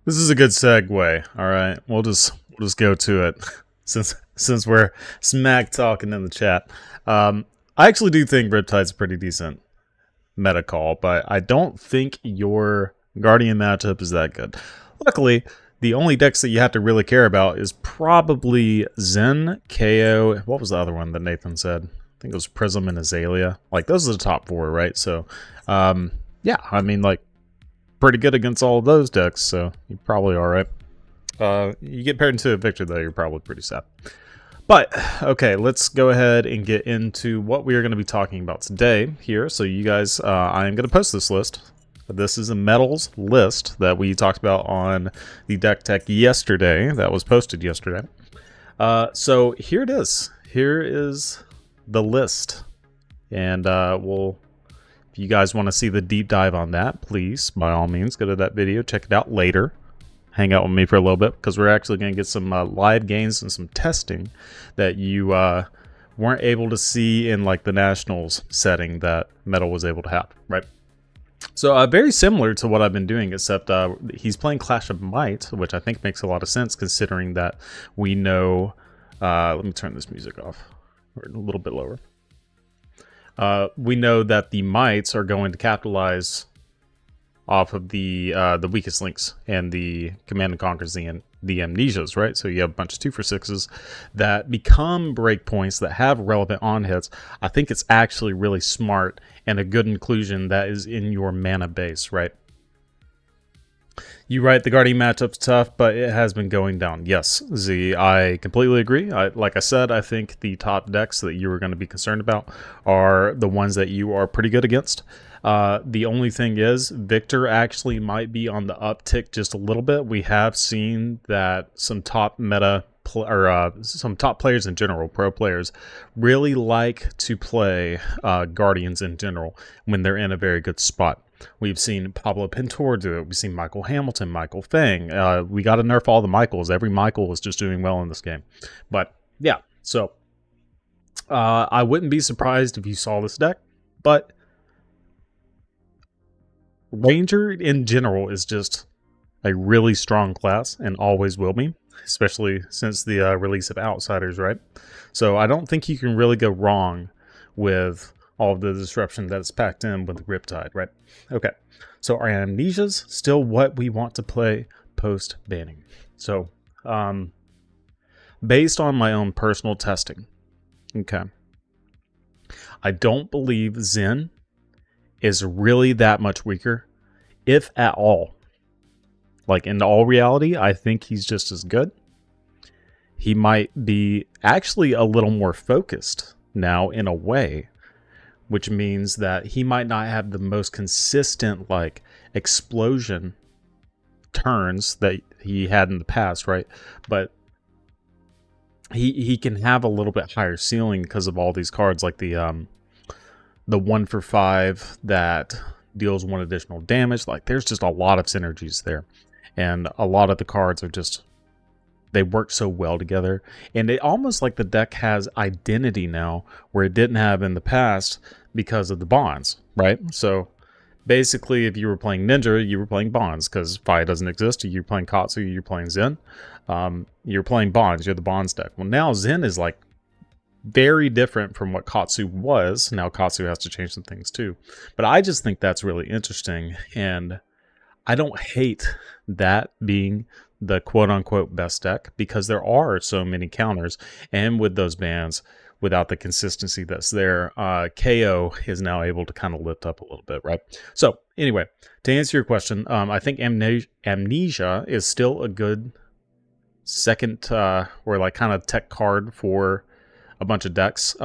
This is a good segue. All right, we'll just go to it since we're smack talking in the chat. I actually do think Riptide's a pretty decent meta call, but I don't think your Guardian matchup is that good. Luckily, the only decks that you have to really care about is probably Zen, KO. What was the other one that Nathan said? I think it was Prism and Azalea. Like, those are the top four, right? So, yeah, I mean, like, pretty good against all of those decks, so you're probably alright. You get paired into a Victor, though, you're probably pretty sad. But, okay, let's go ahead and get into what we are going to be talking about today here. So you guys, I am going to post this list. This is a medals list that we talked about on the Deck Tech yesterday, that was posted yesterday. So here it is. Here is the list. And if you guys want to see the deep dive on that, please, by all means, go to that video, check it out later. Hang out with me for a little bit, because we're actually going to get some live games and some testing that you weren't able to see in like the Nationals setting that Metal was able to have, right? So very similar to what I've been doing, except he's playing Clash of Might, which I think makes a lot of sense considering that we know... let me turn this music off, or a little bit lower. We know that the Mites are going to capitalize off of the weakest links and the Command and Conquers, the Amnesias, right? So you have a bunch of 2-for-6s that become breakpoints that have relevant on hits. I think it's actually really smart and a good inclusion that is in your mana base, right? You right, the Guardian matchup's tough, but it has been going down. Yes, Z, I completely agree. Like I said, I think the top decks that you were going to be concerned about are the ones that you are pretty good against. The only thing is, Victor actually might be on the uptick just a little bit. We have seen that some top meta, some top players in general, pro players, really like to play Guardians in general when they're in a very good spot. We've seen Pablo Pintor do it. We've seen Michael Hamilton, Michael Fang. We got to nerf all the Michaels. Every Michael is just doing well in this game. But yeah, so I wouldn't be surprised if you saw this deck. But Ranger in general is just a really strong class and always will be, especially since the release of Outsiders, right? So I don't think you can really go wrong with all of the disruption that's packed in with the Riptide, right? Okay, so are Amnesias still what we want to play post-banning? So, based on my own personal testing, okay, I don't believe Zen is really that much weaker, if at all. Like, in all reality, I think he's just as good. He might be actually a little more focused now in a way, which means that he might not have the most consistent, like, explosion turns that he had in the past, right? But he can have a little bit higher ceiling because of all these cards, like the 1-for-5 that deals 1 additional damage. Like, there's just a lot of synergies there. And a lot of the cards are just... they work so well together, and it almost like the deck has identity now where it didn't have in the past because of the bonds, right? So basically, if you were playing Ninja, you were playing bonds because Fire doesn't exist. You're playing Katsu, you're playing Zen. You're playing bonds, you're the bonds deck. Well, now Zen is like very different from what Katsu was. Now Katsu has to change some things too, but I just think that's really interesting, and I don't hate that being the quote-unquote best deck because there are so many counters, and with those bans, without the consistency that's there, KO is now able to kind of lift up a little bit, right? So anyway, to answer your question, I think Amnesia is still a good second or like kind of tech card for a bunch of decks,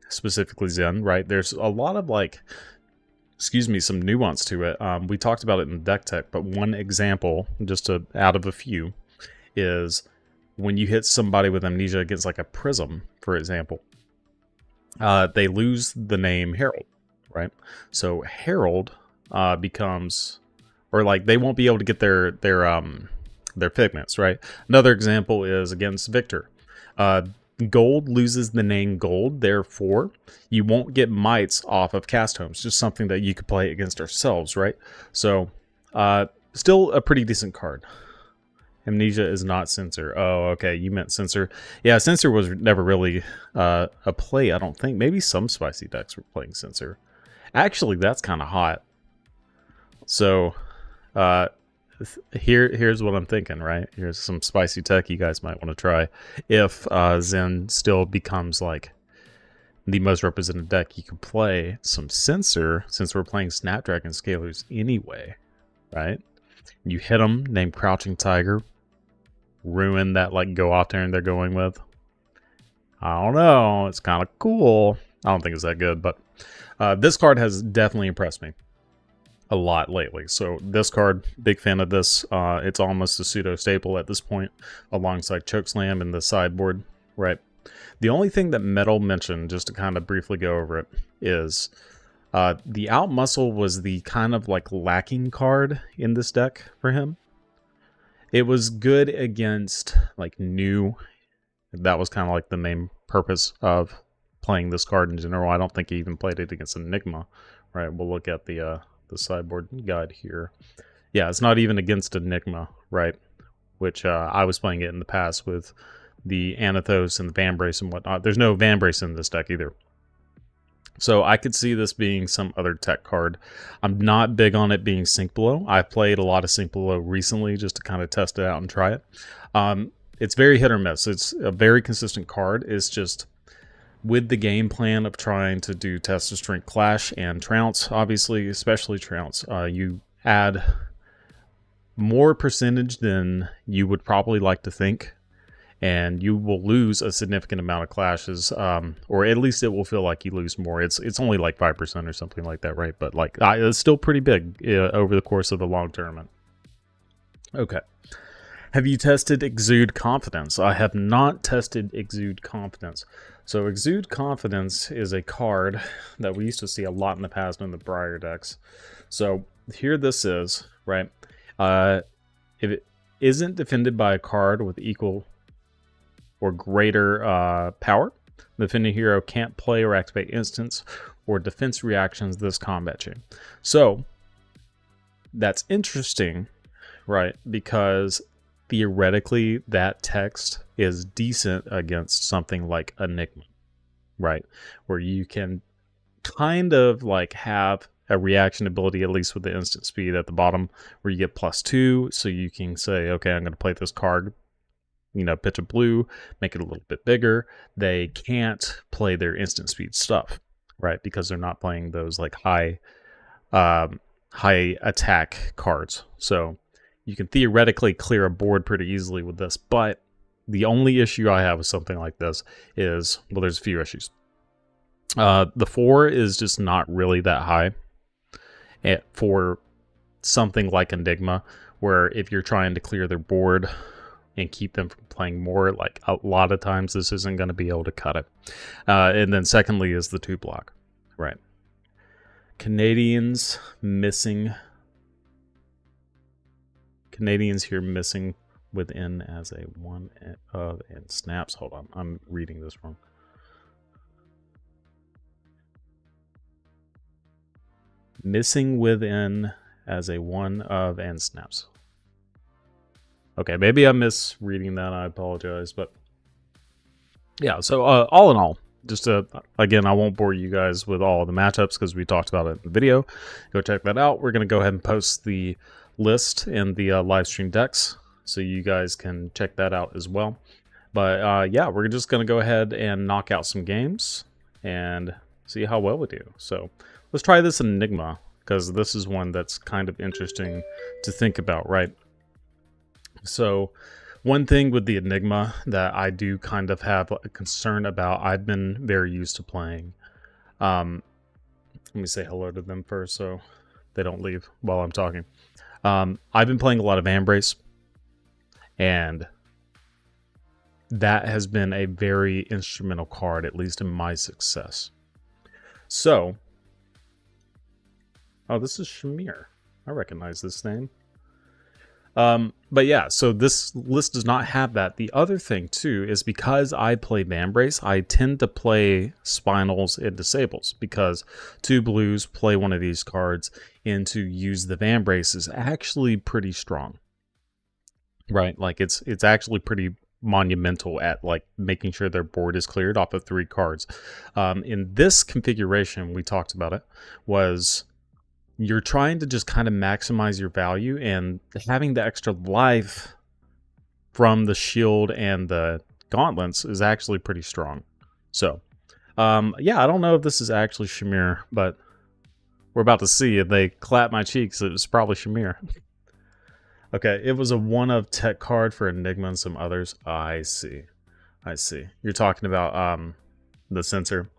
specifically Zen, right? There's a lot of like... excuse me, some nuance to it. We talked about it in Deck Tech, but one example, just out of a few, is when you hit somebody with Amnesia against like a Prism, for example, they lose the name Herald, right? So Herald becomes, or like they won't be able to get their pigments, right? Another example is against Victor. Gold loses the name Gold, therefore you won't get mites off of cast homes. Just something that you could play against ourselves, right? So still a pretty decent card. Amnesia is not Censor. Oh, okay, you meant Censor. Yeah, Censor was never really a play, I don't think. Maybe some spicy decks were playing Censor. Actually, that's kind of hot. So, here's what I'm thinking, right? Here's some spicy tech you guys might want to try. If Zen still becomes like the most represented deck, you can play some Censor, since we're playing Snapdragon Scalers anyway, right? You hit them, name Crouching Tiger, ruin that like go off turn they're going with. I don't know, it's kind of cool. I don't think it's that good, but this card has definitely impressed me a lot lately. So this card, big fan of this. It's almost a pseudo staple at this point, alongside Chokeslam in the sideboard, right? The only thing that Metal mentioned, just to kind of briefly go over it, is the Outmuscle was the kind of like lacking card in this deck for him. It was good against like new. That was kind of like the main purpose of playing this card in general. I don't think he even played it against Enigma, right? We'll look at the sideboard guide here. Yeah, it's not even against Enigma, right? Which I was playing it in the past with the Anathos and the Vambrace and whatnot. There's no Vambrace in this deck either. So I could see this being some other tech card. I'm not big on it being Sync Below. I've played a lot of Sync Below recently just to kind of test it out and try it. It's very hit or miss. It's a very consistent card. It's just with the game plan of trying to do Test of Strength Clash and Trounce, obviously, especially Trounce, you add more percentage than you would probably like to think, and you will lose a significant amount of clashes, or at least it will feel like you lose more. It's only like 5% or something like that, right? But like it's still pretty big over the course of a long tournament. Okay. Have you tested Exude Confidence? I have not tested Exude Confidence. So Exude Confidence is a card that we used to see a lot in the past in the Briar decks. So here this is, right? If it isn't defended by a card with equal or greater power, the defending hero can't play or activate instants or defense reactions this combat chain. So that's interesting, right? Because theoretically that text is decent against something like Enigma, right? Where you can kind of like have a reaction ability, at least with the instant speed at the bottom, where you get +2, so you can say, okay, I'm going to play this card, you know, pitch a blue, make it a little bit bigger. They can't play their instant speed stuff, right? Because they're not playing those like high attack cards. So you can theoretically clear a board pretty easily with this, but the only issue I have with something like this is, well, there's a few issues. The 4 is just not really that high for something like Enigma, where if you're trying to clear their board and keep them from playing more, like a lot of times this isn't going to be able to cut it. And then secondly is the 2 block, right? Canadians here missing within as a 1 of and snaps. Hold on, I'm reading this wrong. Missing within as a 1 of and snaps. Okay, maybe I'm misreading that. I apologize, but yeah. So all in all, just again, I won't bore you guys with all the matchups because we talked about it in the video. Go check that out. We're gonna go ahead and post the list in the live stream decks, so you guys can check that out as well. But yeah, we're just gonna go ahead and knock out some games and see how well we do. So let's try this Enigma, because this is one that's kind of interesting to think about, right? So one thing with the Enigma that I do kind of have a concern about, I've been very used to playing. Let me say hello to them first so they don't leave while I'm talking. I've been playing a lot of Vambrace, and that has been a very instrumental card, at least in my success. So, oh, this is Shamir. I recognize this name. But yeah, so this list does not have that. The other thing too is because I play Vambrace, I tend to play Spinals and Disables, because 2 blues, play one of these cards, and to use the Vambrace is actually pretty strong. right? Like it's actually pretty monumental at like making sure their board is cleared off of 3 cards. In this configuration, we talked about it, was you're trying to just kind of maximize your value, and having the extra life from the shield and the gauntlets is actually pretty strong. So, yeah, I don't know if this is actually Shamir, but we're about to see. If they clap my cheeks, it was probably Shamir. Okay, it was a one-of tech card for Enigma and some others. I see. I see. You're talking about the sensor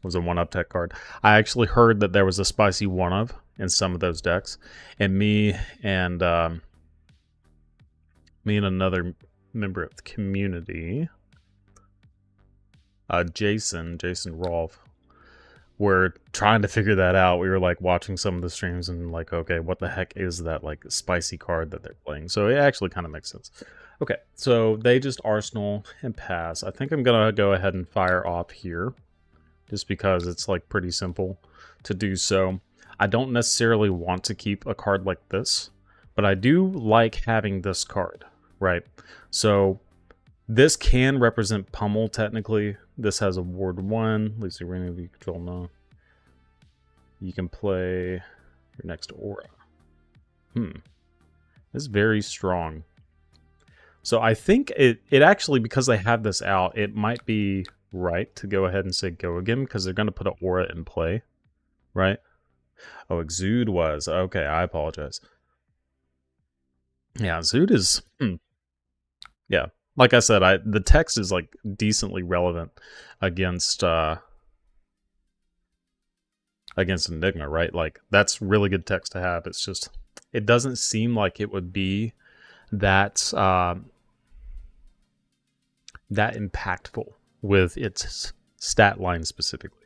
was a one-up tech card. I actually heard that there was a spicy one-of in some of those decks, and me and another member of the community, Jason Rolfe, were trying to figure that out. We were like watching some of the streams and like, okay, what the heck is that like spicy card that they're playing? So it actually kind of makes sense. Okay, so they just arsenal and pass. I think I'm gonna go ahead and fire off here, just because it's like pretty simple to do so. I don't necessarily want to keep a card like this, but I do like having this card, right? So this can represent Pummel technically. This has a Ward 1, least arena you control now. You can play your next aura. It's very strong. So I think it actually, because they have this out, it might be right to go ahead and say go again, because they're going to put an aura in play, right? Oh, Exude was. Okay, I apologize. Yeah, Exude is... Yeah, like I said, the text is like decently relevant against Enigma, right? Like that's really good text to have. It's just it doesn't seem like it would be that that impactful with its stat line specifically.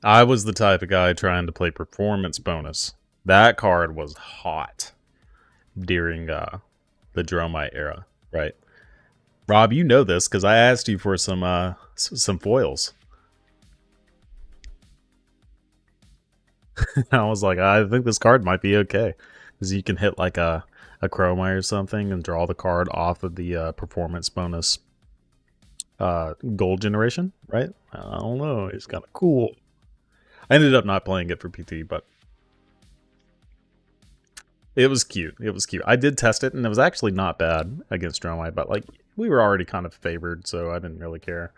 I was the type of guy trying to play performance bonus. That card was hot during the Dromite era, right? Rob, you know this because I asked you for some foils. I was like, I think this card might be okay, because you can hit like a Chromite or something and draw the card off of the performance bonus gold generation, right? I don't know. It's kind of cool. I ended up not playing it for PT, but it was cute. It was cute. I did test it, and it was actually not bad against Dromite, but like we were already kind of favored, so I didn't really care.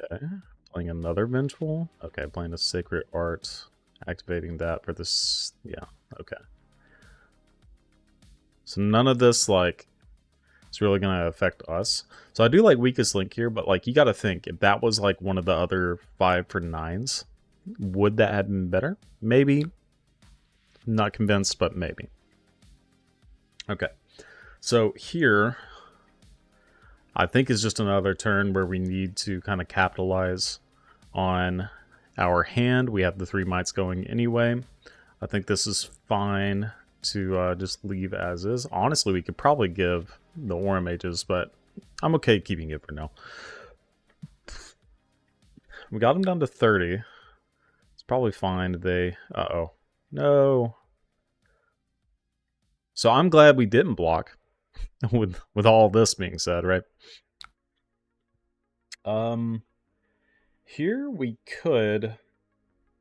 Okay. Playing another Vengeful. Okay, playing a Sacred Art. Activating that for this. Yeah, okay. So none of this, like, it's really going to affect us. So I do like Weakest Link here, but, like, you got to think, if that was, like, one of the other 5 for 9s, would that have been better? Maybe. Not convinced, but maybe. Okay. So here, I think is just another turn where we need to kind of capitalize on our hand. We have the 3 mites going anyway. I think this is fine to just leave as is. Honestly, we could probably give the Aura Mages, but I'm okay keeping it for now. We got them down to 30. It's probably fine. They... Uh-oh. No. So I'm glad we didn't block, with all this being said, right? Here we could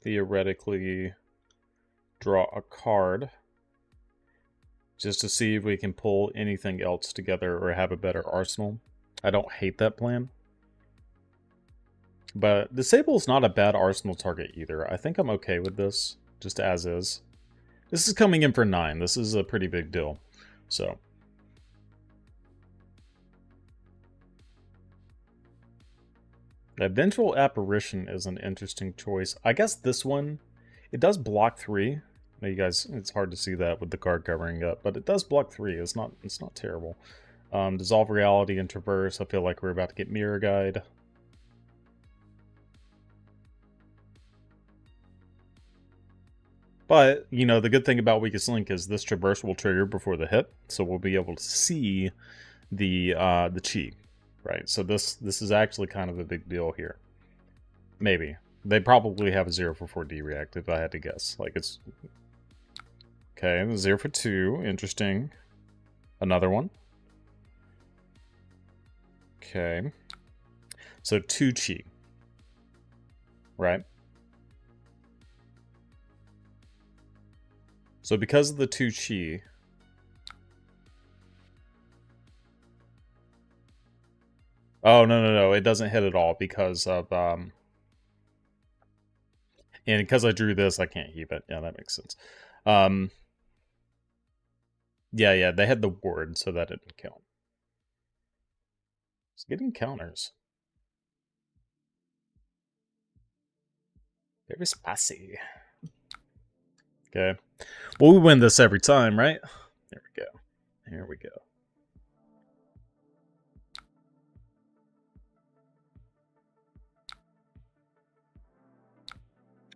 theoretically draw a card just to see if we can pull anything else together or have a better arsenal. I don't hate that plan. But Disable is not a bad arsenal target either. I think I'm okay with this, just as is. This is coming in for 9. This is a pretty big deal. So... Vengeful Apparition is an interesting choice. I guess this one, it does block 3. Now you guys, it's hard to see that with the card covering up, but it does block 3. It's not terrible. Dissolve Reality and Traverse. I feel like we're about to get Mirror Guide. But, you know, the good thing about Weakest Link is this Traverse will trigger before the hit, so we'll be able to see the chi, right? So this is actually kind of a big deal here. Maybe they probably have a 0 for 4D react if I had to guess. Like it's okay, 0 for 2, interesting. Another one. Okay, so 2 chi, right? So because of the 2 chi, oh no, it doesn't hit at all because of and because I drew this, I can't keep it. Yeah, that makes sense. Yeah, they had the ward, so that didn't count. It's getting counters. Very spicy. Okay. Well, we win this every time, right? There we go. Here we go.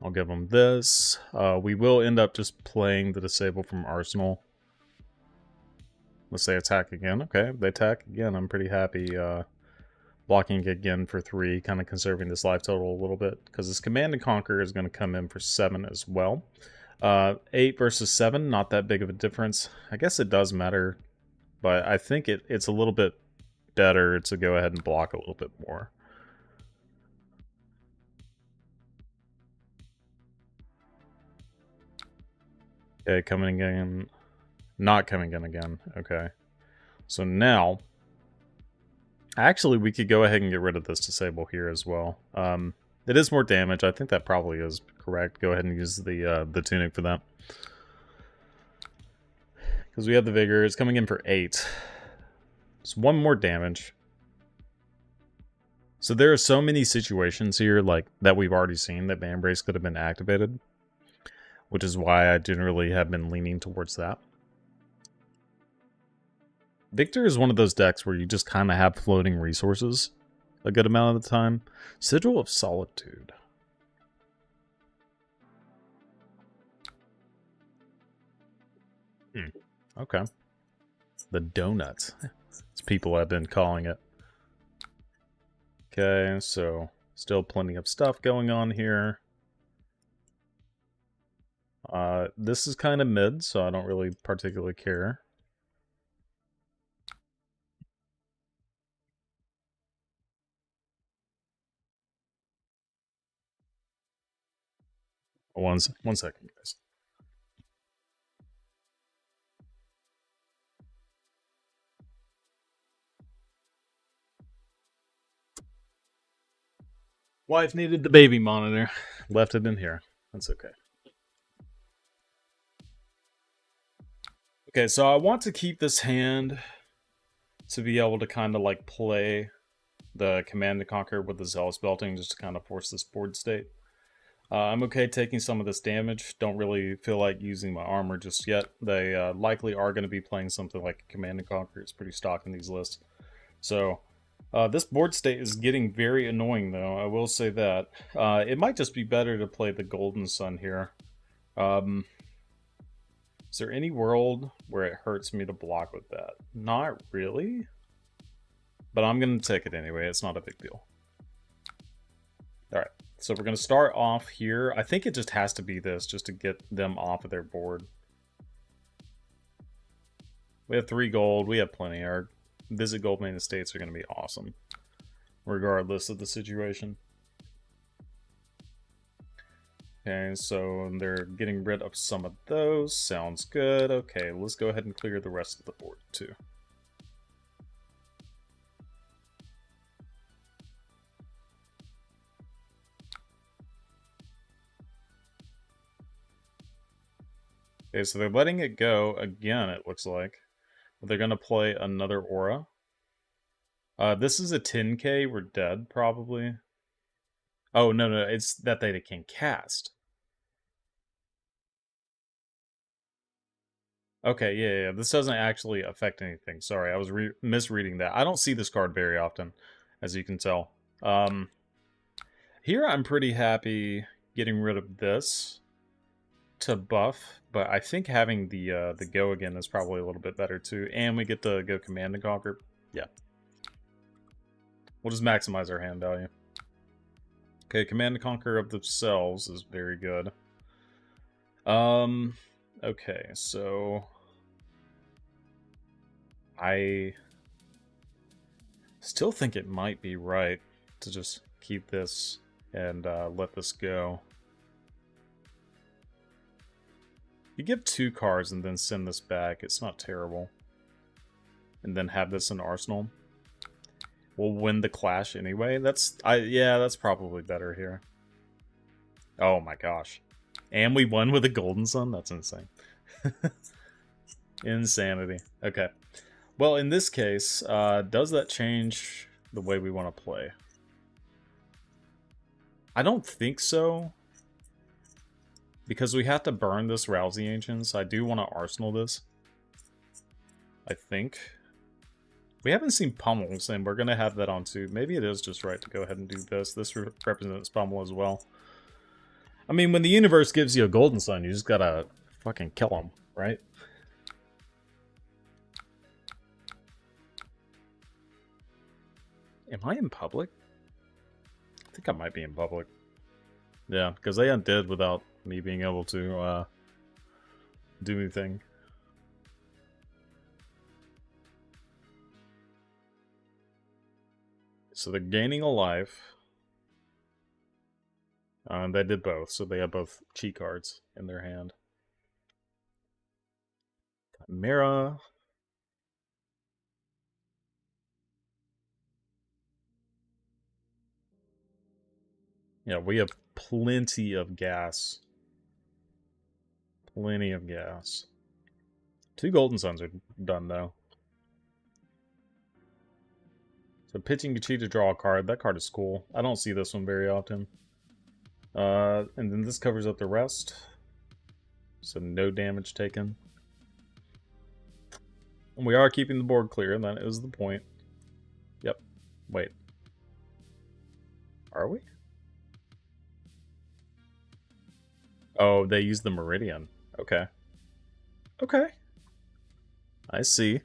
I'll give them this. We will end up just playing the disable from Arsenal. Let's say attack again. Okay, they attack again. I'm pretty happy blocking again for 3, kind of conserving this life total a little bit, because this Command and Conquer is going to come in for 7 as well. 8 versus 7, not that big of a difference. I guess it does matter, but I think it's a little bit better to go ahead and block a little bit more. Okay, coming in, not coming in again. Okay, so now, actually, we could go ahead and get rid of this disable here as well. It is more damage. I think that probably is correct. Go ahead and use the tunic for that. Because we have the vigor. It's coming in for 8. It's 1 more damage. So there are so many situations here like that we've already seen that Band Brace could have been activated, which is why I generally have been leaning towards that. Victor is one of those decks where you just kind of have floating resources a good amount of the time. Sigil of Solitude. Okay. The donut. It's people have been calling it. Okay, so still plenty of stuff going on here. This is kind of mid, so I don't really particularly care. One second, guys. Wife needed the baby monitor. Left it in here. That's okay. Okay, so I want to keep this hand to be able to kind of like play the Command to Conquer with the Zealous Belting just to kind of force this board state. I'm okay taking some of this damage. Don't really feel like using my armor just yet. They likely are going to be playing something like Command and Conquer. It's pretty stock in these lists. So this board state is getting very annoying, though. I will say that. It might just be better to play the Golden Sun here. Is there any world where it hurts me to block with that? Not really. But I'm going to take it anyway. It's not a big deal. Alright. So we're going to start off here. I think it just has to be this just to get them off of their board. We have 3 gold. We have plenty. Our Visit Goldmane Estates are going to be awesome, regardless of the situation. Okay, so they're getting rid of some of those. Sounds good. Okay, let's go ahead and clear the rest of the board, too. Okay, so they're letting it go again, it looks like. But they're going to play another aura. This is a 10k. We're dead, probably. Oh, no, it's that they can cast. Okay, yeah, this doesn't actually affect anything. Sorry, I was misreading that. I don't see this card very often, as you can tell. Here I'm pretty happy getting rid of this to buff, but I think having the go again is probably a little bit better too, and we get the go Command and Conquer. Yeah. We'll just maximize our hand value. Okay, Command and Conquer of themselves is very good. Okay, so I still think it might be right to just keep this and let this go. You give 2 cards and then send this back. It's not terrible. And then have this in Arsenal. We'll win the clash anyway. Yeah, that's probably better here. Oh my gosh. And we won with a Golden Sun? That's insane. Insanity. Okay. Well, in this case, does that change the way we want to play? I don't think so. Because we have to burn this Rousey Ancient, so I do want to Arsenal this. I think. We haven't seen Pummels, and we're going to have that on too. Maybe it is just right to go ahead and do this. This represents Pummel as well. I mean, when the universe gives you a Golden Sun, you just gotta fucking kill him, right? Am I in public? I think I might be in public. Yeah, because they undid without me being able to do anything. So they're gaining a life. They did both, so they have both cheat cards in their hand. Chimera. Yeah, we have plenty of gas. Plenty of gas. 2 Golden Suns are done, though. So pitching Gachi to draw a card. That card is cool. I don't see this one very often. And then this covers up the rest. So no damage taken. And we are keeping the board clear, and that is the point. Yep. Wait. Are we? Oh, they use the Meridian. Okay. Okay. I see.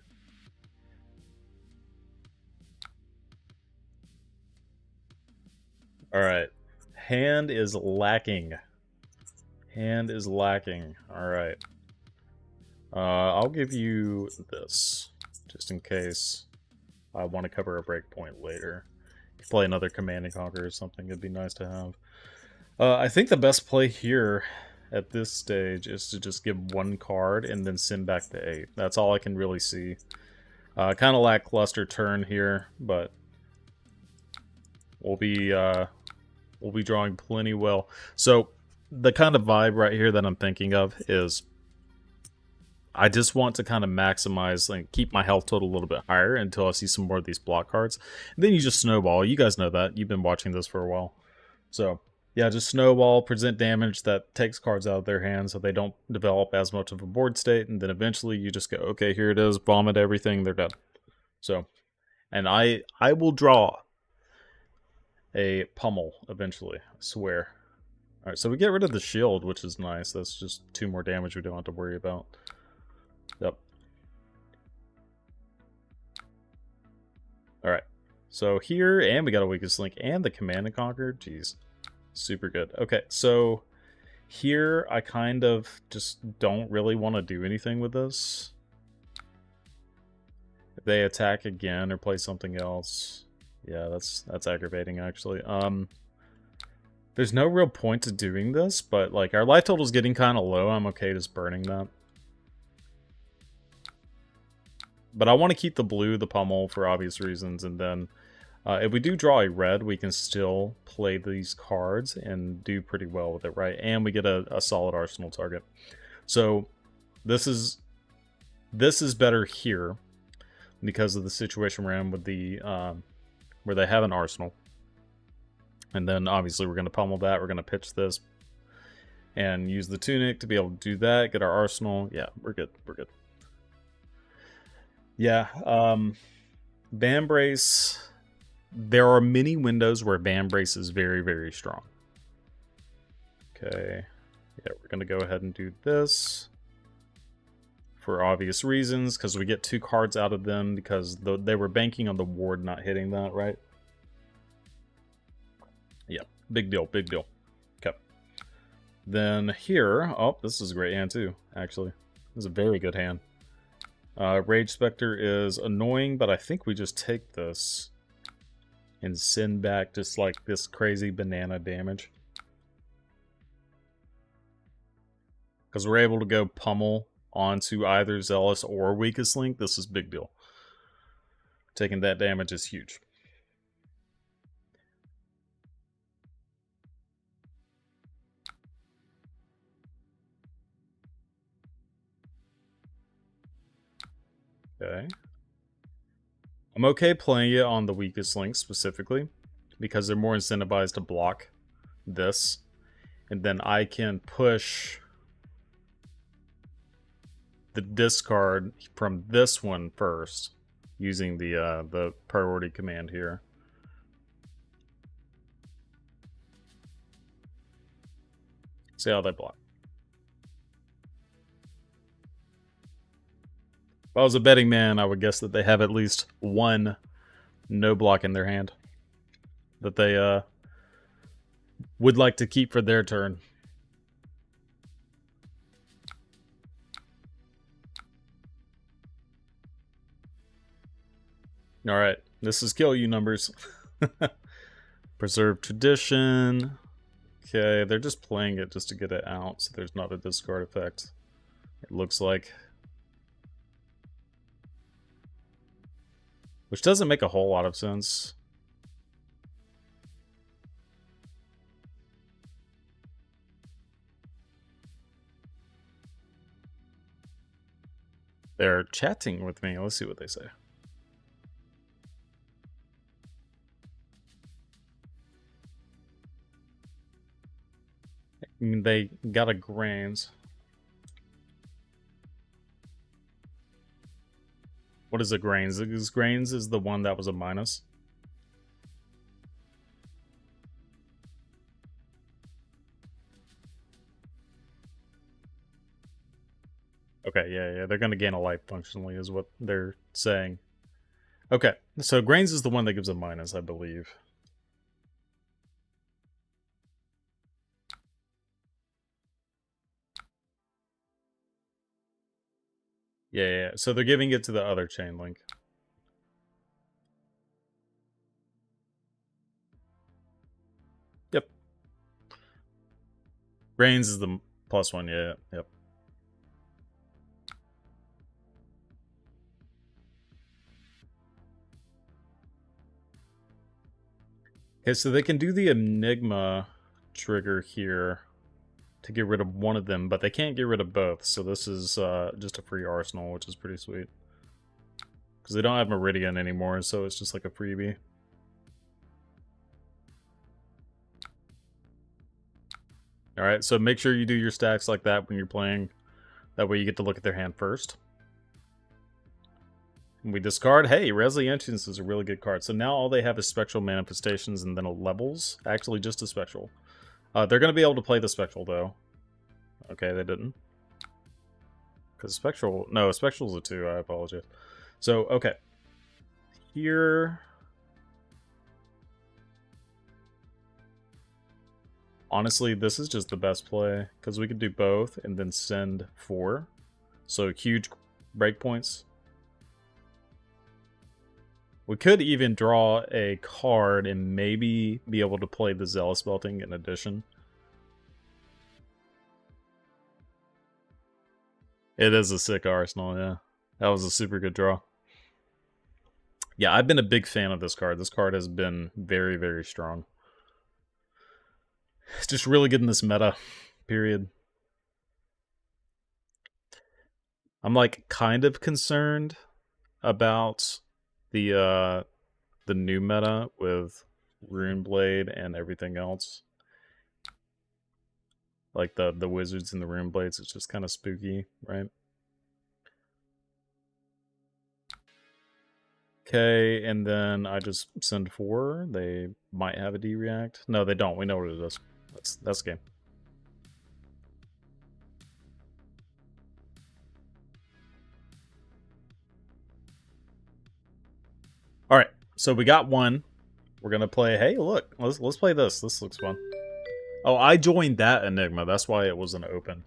Alright. Hand is lacking. Hand is lacking. Alright. I'll give you this. Just in case I want to cover a breakpoint later. If you play another Command and Conquer or something, it'd be nice to have. I think the best play here at this stage is to just give 1 card and then send back the 8. That's all I can really see. Kind of lackluster turn here, but we'll be drawing plenty well. So the kind of vibe right here that I'm thinking of is I just want to kind of maximize and keep my health total a little bit higher until I see some more of these block cards. And then you just snowball. You guys know that. You've been watching this for a while. So yeah, just snowball, present damage that takes cards out of their hands so they don't develop as much of a board state, and then eventually you just go, okay, here it is, vomit everything, they're dead. So, and I will draw a pummel eventually, I swear. Alright, so we get rid of the shield, which is nice. That's just 2 more damage we don't have to worry about. Yep. Alright, so here, and we got a Weakest Link, and the Command and Conquer, jeez. Super good. Okay, so here I kind of just don't really want to do anything with this. If they attack again or play something else, yeah, that's aggravating actually. There's no real point to doing this, but like our life total is getting kind of low. I'm okay just burning that. But I want to keep the blue, the pummel, for obvious reasons, and then if we do draw a red, we can still play these cards and do pretty well with it, right? And we get a solid arsenal target. So this is better here because of the situation we're in with the where they have an arsenal. And then obviously we're going to pummel that. We're going to pitch this and use the tunic to be able to do that. Get our arsenal. Yeah, we're good. We're good. Yeah. Van Brace. There are many windows where Van Brace is very, very strong. Okay. Yeah, we're going to go ahead and do this. for obvious reasons, because we get 2 cards out of them because they were banking on the ward not hitting that, right? Yeah, big deal, big deal. Okay. Then here, oh, this is a great hand too, actually. This is a very good hand. Rage Spectre is annoying, but I think we just take this and send back just like this crazy banana damage. Because we're able to go pummel onto either Zealous or Weakest Link. This is big deal. Taking that damage is huge. Okay. I'm okay playing it on the Weakest Link specifically, because they're more incentivized to block this. And then I can push the discard from this one first, using the priority command here. See how they block. If I was a betting man, I would guess that they have at least one no block in their hand that they would like to keep for their turn. Alright, this is kill you numbers. Preserve tradition. Okay, they're just playing it just to get it out, so there's not a discard effect. It looks like. Which doesn't make a whole lot of sense. They're chatting with me. Let's see what they say. They got a Grains. What is a Grains? Grains is the one that was a minus. Okay, yeah, they're going to gain a life functionally is what they're saying. Okay, so Grains is the one that gives a minus, I believe. Yeah, so they're giving it to the other chain link. Yep. Grains is the +1, yeah, yep. Okay, so they can do the Enigma trigger here to get rid of one of them, but they can't get rid of both, so this is just a free arsenal, which is pretty sweet. Because they don't have Meridian anymore, so it's just like a freebie. Alright, so make sure you do your stacks like that when you're playing. That way you get to look at their hand first. We discard. Hey, Resilience is a really good card. So now all they have is Spectral Manifestations and then a Levels. Actually, just a Spectral. They're going to be able to play the Spectral, though. Okay, they didn't. Because Spectral... No, Spectral's a 2. I apologize. So, okay. Here... Honestly, this is just the best play. Because we could do both and then send 4. So, huge breakpoints. We could even draw a card and maybe be able to play the Zealous Belting in addition. It is a sick arsenal, yeah. That was a super good draw. Yeah, I've been a big fan of this card. This card has been very, very strong. It's just really good in this meta, period. I'm like kind of concerned about the new meta with Runeblade and everything else. Like the wizards and the Runeblades, it's just kind of spooky, right? Okay, and then I just send 4. They might have a D-React. No, they don't. We know what it is. That's the game. All right, so we got one. We're gonna play. Hey, look, let's play this. This looks fun. Oh, I joined that Enigma. That's why it wasn't open.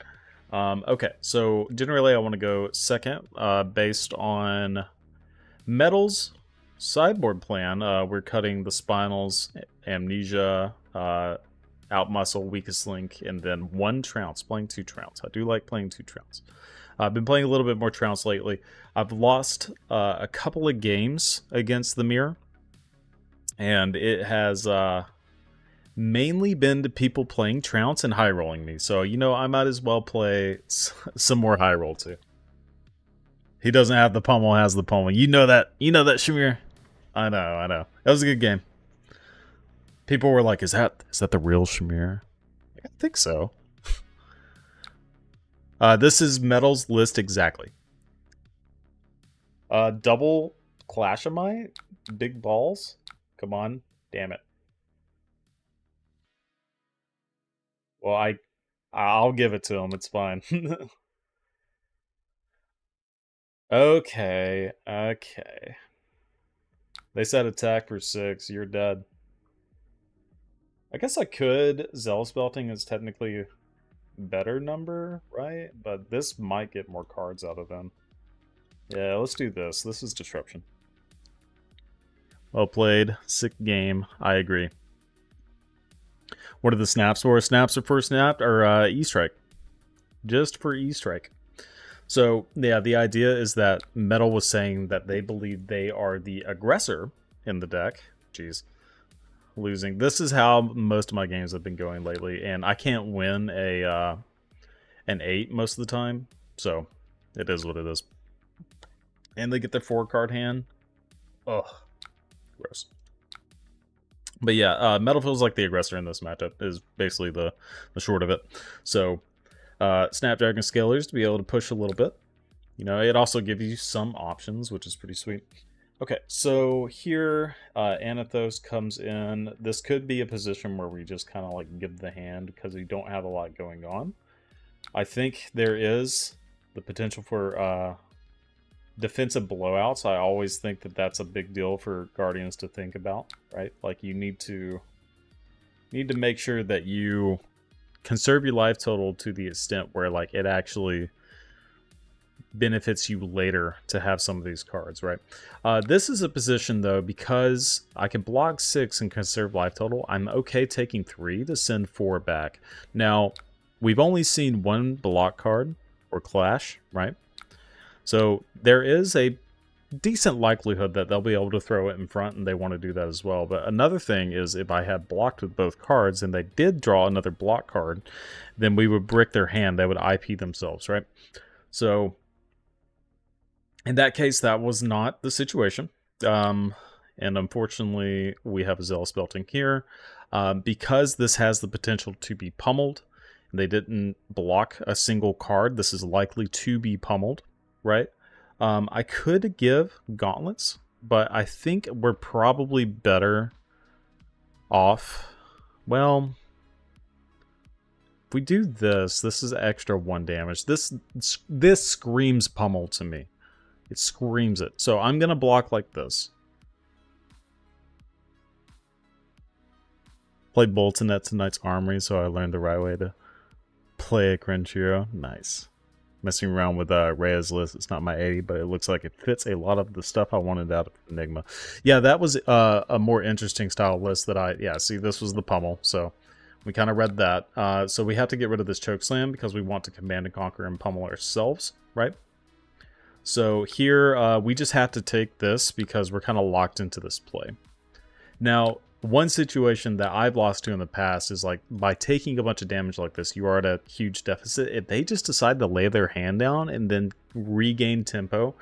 Okay, so generally I want to go second, based on Metal's sideboard plan. We're cutting the Spinals, Amnesia, Out Muscle, Weakest Link, and then one Trounce. Playing two Trounce. I do like playing two Trounce. I've been playing a little bit more Trounce lately. I've lost a couple of games against the Mirror, and it has mainly been to people playing Trounce and high rolling me. So, you know, I might as well play some more high roll too. He doesn't have the pummel, has the pummel. You know that, Shamir. I know. That was a good game. People were like, is that the real Shamir? I think so. This is Metal's list exactly. Double Clashemite? Big balls? Come on. Damn it. Well, I'll give it to him. It's fine. Okay. They said attack for 6. You're dead. I guess I could. Zealous Belting is technically a better number, right? But this might get more cards out of them. Yeah, let's do this. This is Disruption. Well played. Sick game. I agree. What are the snaps for? Snaps are for snap or E-Strike. Just for E-Strike. So, yeah, the idea is that Metal was saying that they believe they are the aggressor in the deck. Jeez. Losing. This is how most of my games have been going lately, and I can't win an 8 most of the time, so it is what it is. And they get their 4-card hand. Ugh. Gross. But yeah, Metal feels like the aggressor in this matchup is basically the short of it. So, Snapdragon Scalers to be able to push a little bit. You know, it also gives you some options, which is pretty sweet. Okay, so here, Anathos comes in. This could be a position where we just kind of like give the hand because we don't have a lot going on. I think there is the potential for defensive blowouts. I always think that that's a big deal for Guardians to think about, right? Like you need to make sure that you conserve your life total to the extent where like it actually benefits you later to have some of these cards, right? This is a position though, because I can block 6 and conserve life total, I'm okay taking 3 to send 4 back. Now, we've only seen one block card or clash, right? So there is a decent likelihood that they'll be able to throw it in front, and they want to do that as well. But another thing is if I had blocked with both cards and they did draw another block card, then we would brick their hand. They would IP themselves, right? So in that case, that was not the situation. And unfortunately, we have a Zealous Belting here. Because this has the potential to be pummeled, they didn't block a single card. This is likely to be pummeled, right? I could give Gauntlets, but I think we're probably better off. Well, if we do this, this is extra 1 damage. This screams pummel to me. It screams it. So I'm going to block like this. Played Bolton at tonight's Armory, so I learned the right way to play a cringe hero. Nice. Messing around with Rhea's list. It's not my 80, but it looks like it fits a lot of the stuff I wanted out of Enigma. Yeah, that was a more interesting style list that yeah, see, this was the pummel, so we kind of read that. So we have to get rid of this Chokeslam because we want to command and conquer and pummel ourselves, right? So here, we just have to take this because we're kind of locked into this play. Now, one situation that I've lost to in the past is like by taking a bunch of damage like this, you are at a huge deficit. If they just decide to lay their hand down and then regain tempo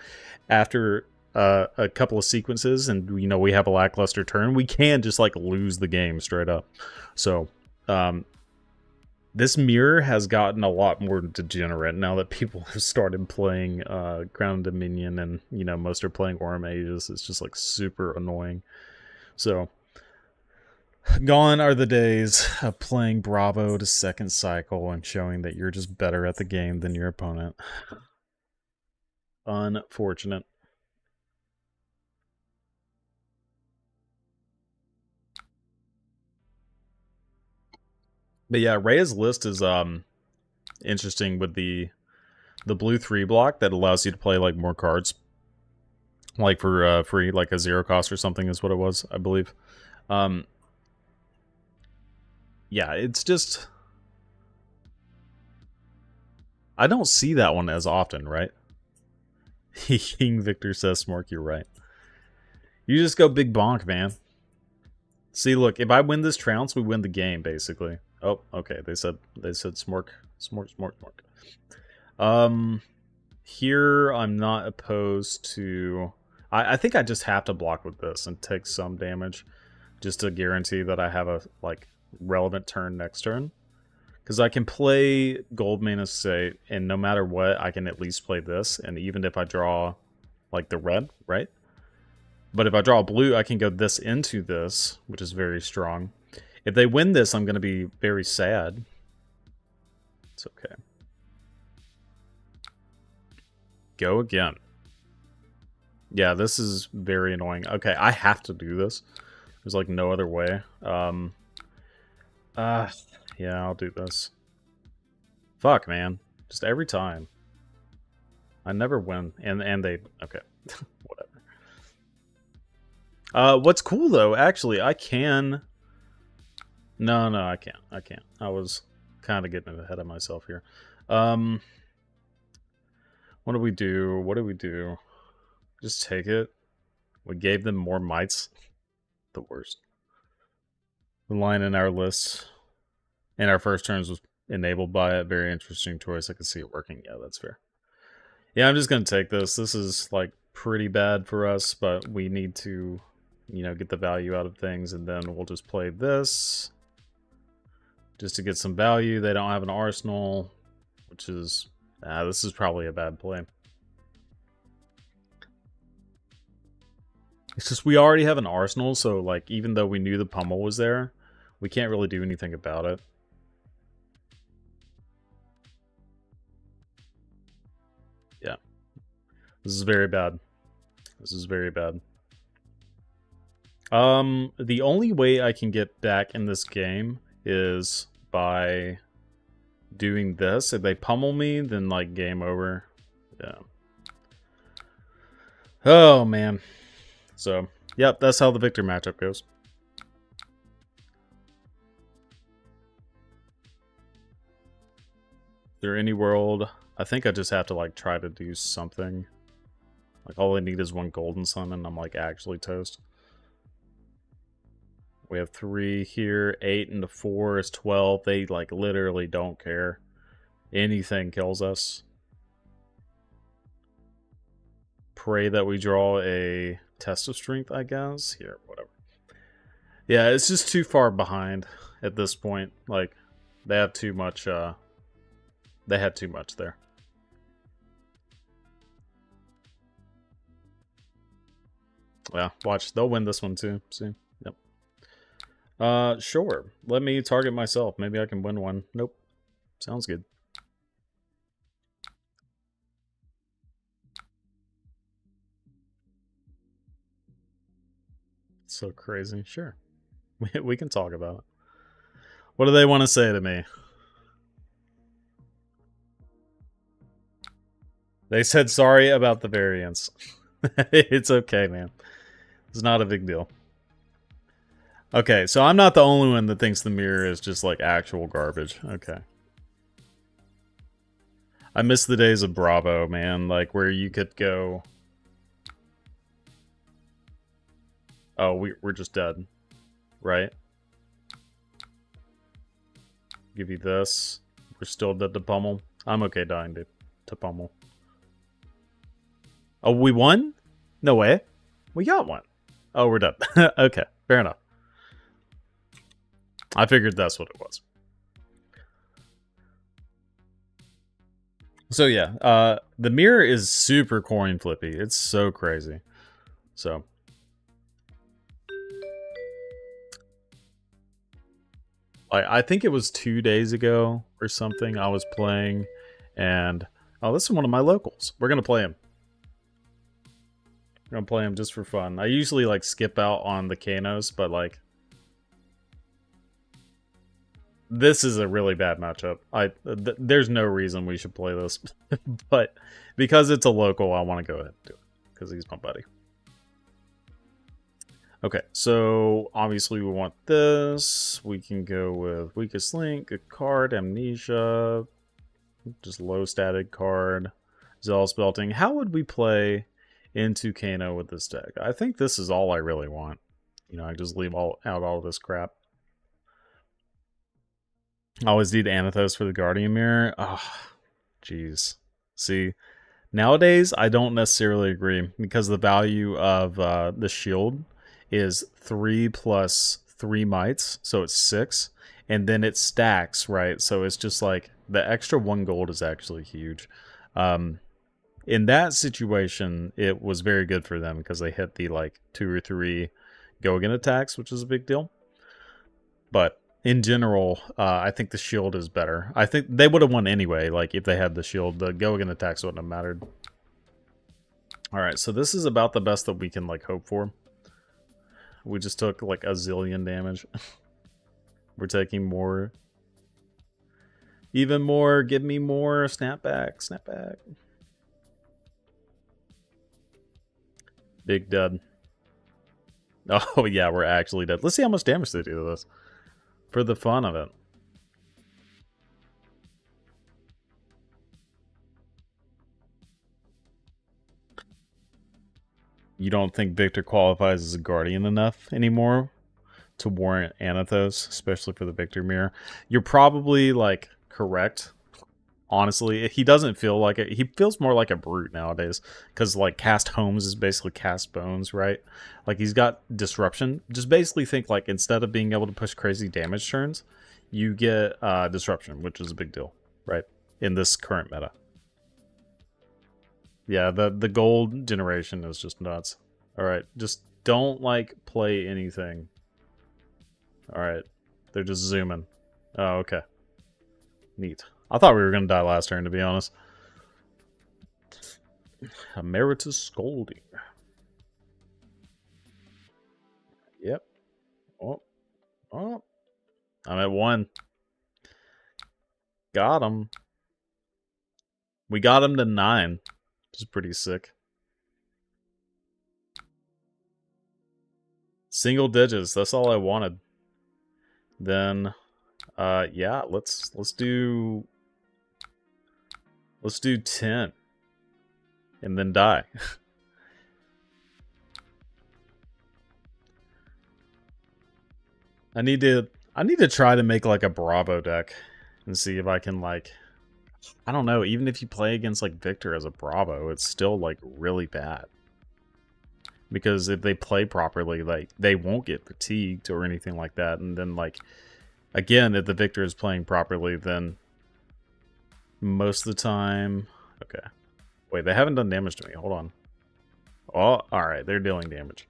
after a couple of sequences, and you know we have a lackluster turn, we can just like lose the game straight up. So this mirror has gotten a lot more degenerate now that people have started playing Crown Dominion, and you know most are playing Aura Mages. It's just like super annoying. So gone are the days of playing Bravo to second cycle and showing that you're just better at the game than your opponent. Unfortunate. But yeah, Rhea's list is interesting with the blue 3 block that allows you to play like more cards, like for free, like a 0 cost or something is what it was, I believe. Yeah, it's just I don't see that one as often, right? King Victor says, "Smork, you're right. You just go big bonk, man." See, look, if I win this trounce, we win the game, basically. Oh, okay. They said Smork, Smork, Smork, Smork. Here I'm not opposed to. I think I just have to block with this and take some damage, just to guarantee that I have a like relevant turn next turn. Because I can play Gold Mana State, and no matter what, I can at least play this. And even if I draw, like, the red, right? But if I draw blue, I can go this into this, which is very strong. If they win this, I'm going to be very sad. It's okay. Go again. Yeah, this is very annoying. Okay, I have to do this. There's, like, no other way. Yeah, I'll do this. Fuck, man. Just every time. I never win. And they... Okay. Whatever. What's cool, though, actually, I can... No, I can't. I was kind of getting ahead of myself here. What do we do? Just take it. We gave them more mites. The worst. The line in our list... And our first turns was enabled by it. Very interesting choice. I can see it working. Yeah, that's fair. Yeah, I'm just going to take this. This is, like, pretty bad for us, but we need to, you know, get the value out of things, and then we'll just play this just to get some value. They don't have an arsenal, which is... this is probably a bad play. It's just we already have an arsenal, so, like, even though we knew the pummel was there, we can't really do anything about it. Yeah. This is very bad. This is very bad. The only way I can get back in this game is by doing this. If they pummel me, then, like, game over. Yeah. Oh, man. So, yep, that's how the Victor matchup goes. Is there any world... I think I just have to, like, try to do something. Like, all I need is one golden sun, and I'm, like, actually toast. We have 3 here. 8 into 4 is 12. They, like, literally don't care. Anything kills us. Pray that we draw a test of strength, I guess. Here, whatever. Yeah, it's just too far behind at this point. Like, they have too much, they had too much there. Yeah, watch. They'll win this one too. See? Yep. Sure. Let me target myself. Maybe I can win one. Nope. Sounds good. So crazy. Sure. We can talk about it. What do they want to say to me? They said sorry about the variance. It's okay, man. It's not a big deal. Okay, so I'm not the only one that thinks the mirror is just, like, actual garbage. Okay. I miss the days of Bravo, man. Like, where you could go... Oh, we're just dead. Right? Give you this. We're still dead to pummel. I'm okay dying to pummel. Oh, we won? No way. We got one. Oh, we're done. Okay, fair enough. I figured that's what it was. So yeah, the mirror is super coin flippy. It's so crazy. So... I think it was 2 days ago or something I was playing, and... Oh, this is one of my locals. We're gonna play him. I'm gonna play him just for fun. I usually, like, skip out on the Kanos, but, like... This is a really bad matchup. There's no reason we should play this, but because it's a local, I want to go ahead and do it because he's my buddy. Okay, so obviously we want this. We can go with weakest link, good card, Amnesia, just low static card, Zealous Belting. How would we play into Kano with this deck? I think this is all I really want. You know, I just leave out all this crap. I always need Anathos for the Guardian Mirror. Oh, jeez. See, nowadays I don't necessarily agree because the value of the shield is 3 plus 3 mites, so it's 6, and then it stacks, right? So it's just like the extra 1 gold is actually huge. In that situation, it was very good for them because they hit the like 2 or 3 go again attacks, which is a big deal. But in general, I think the shield is better. I think they would have won anyway. Like if they had the shield, the go again attacks wouldn't have mattered. All right, so this is about the best that we can like hope for. We just took like a zillion damage. We're taking more. Even more. Give me more. Snap back. Snap back. Big dud. Oh, yeah, we're actually dead. Let's see how much damage they do to this. For the fun of it. You don't think Victor qualifies as a Guardian enough anymore to warrant Anathos, especially for the Victor Mirror? You're probably, like, correct. Honestly, he doesn't feel like it. He feels more like a brute nowadays. Because, like, Cast Homes is basically Cast Bones, right? Like, he's got Disruption. Just basically think, like, instead of being able to push crazy damage turns, you get Disruption, which is a big deal, right? In this current meta. Yeah, the gold generation is just nuts. Alright, just don't, like, play anything. Alright, they're just zooming. Oh, okay. Neat. I thought we were going to die last turn, to be honest. Emeritus Scolding. Yep. Oh. Oh. I'm at 1. Got him. We got him to 9. Which is pretty sick. Single digits. That's all I wanted. Then, yeah, let's do 10, and then die. I need to try to make like a Bravo deck and see if I can like, I don't know. Even if you play against like Victor as a Bravo, it's still like really bad. Because if they play properly, like they won't get fatigued or anything like that. And then like, again, if the Victor is playing properly, then most of the time... Okay. Wait, they haven't done damage to me. Hold on. Oh, alright. They're dealing damage.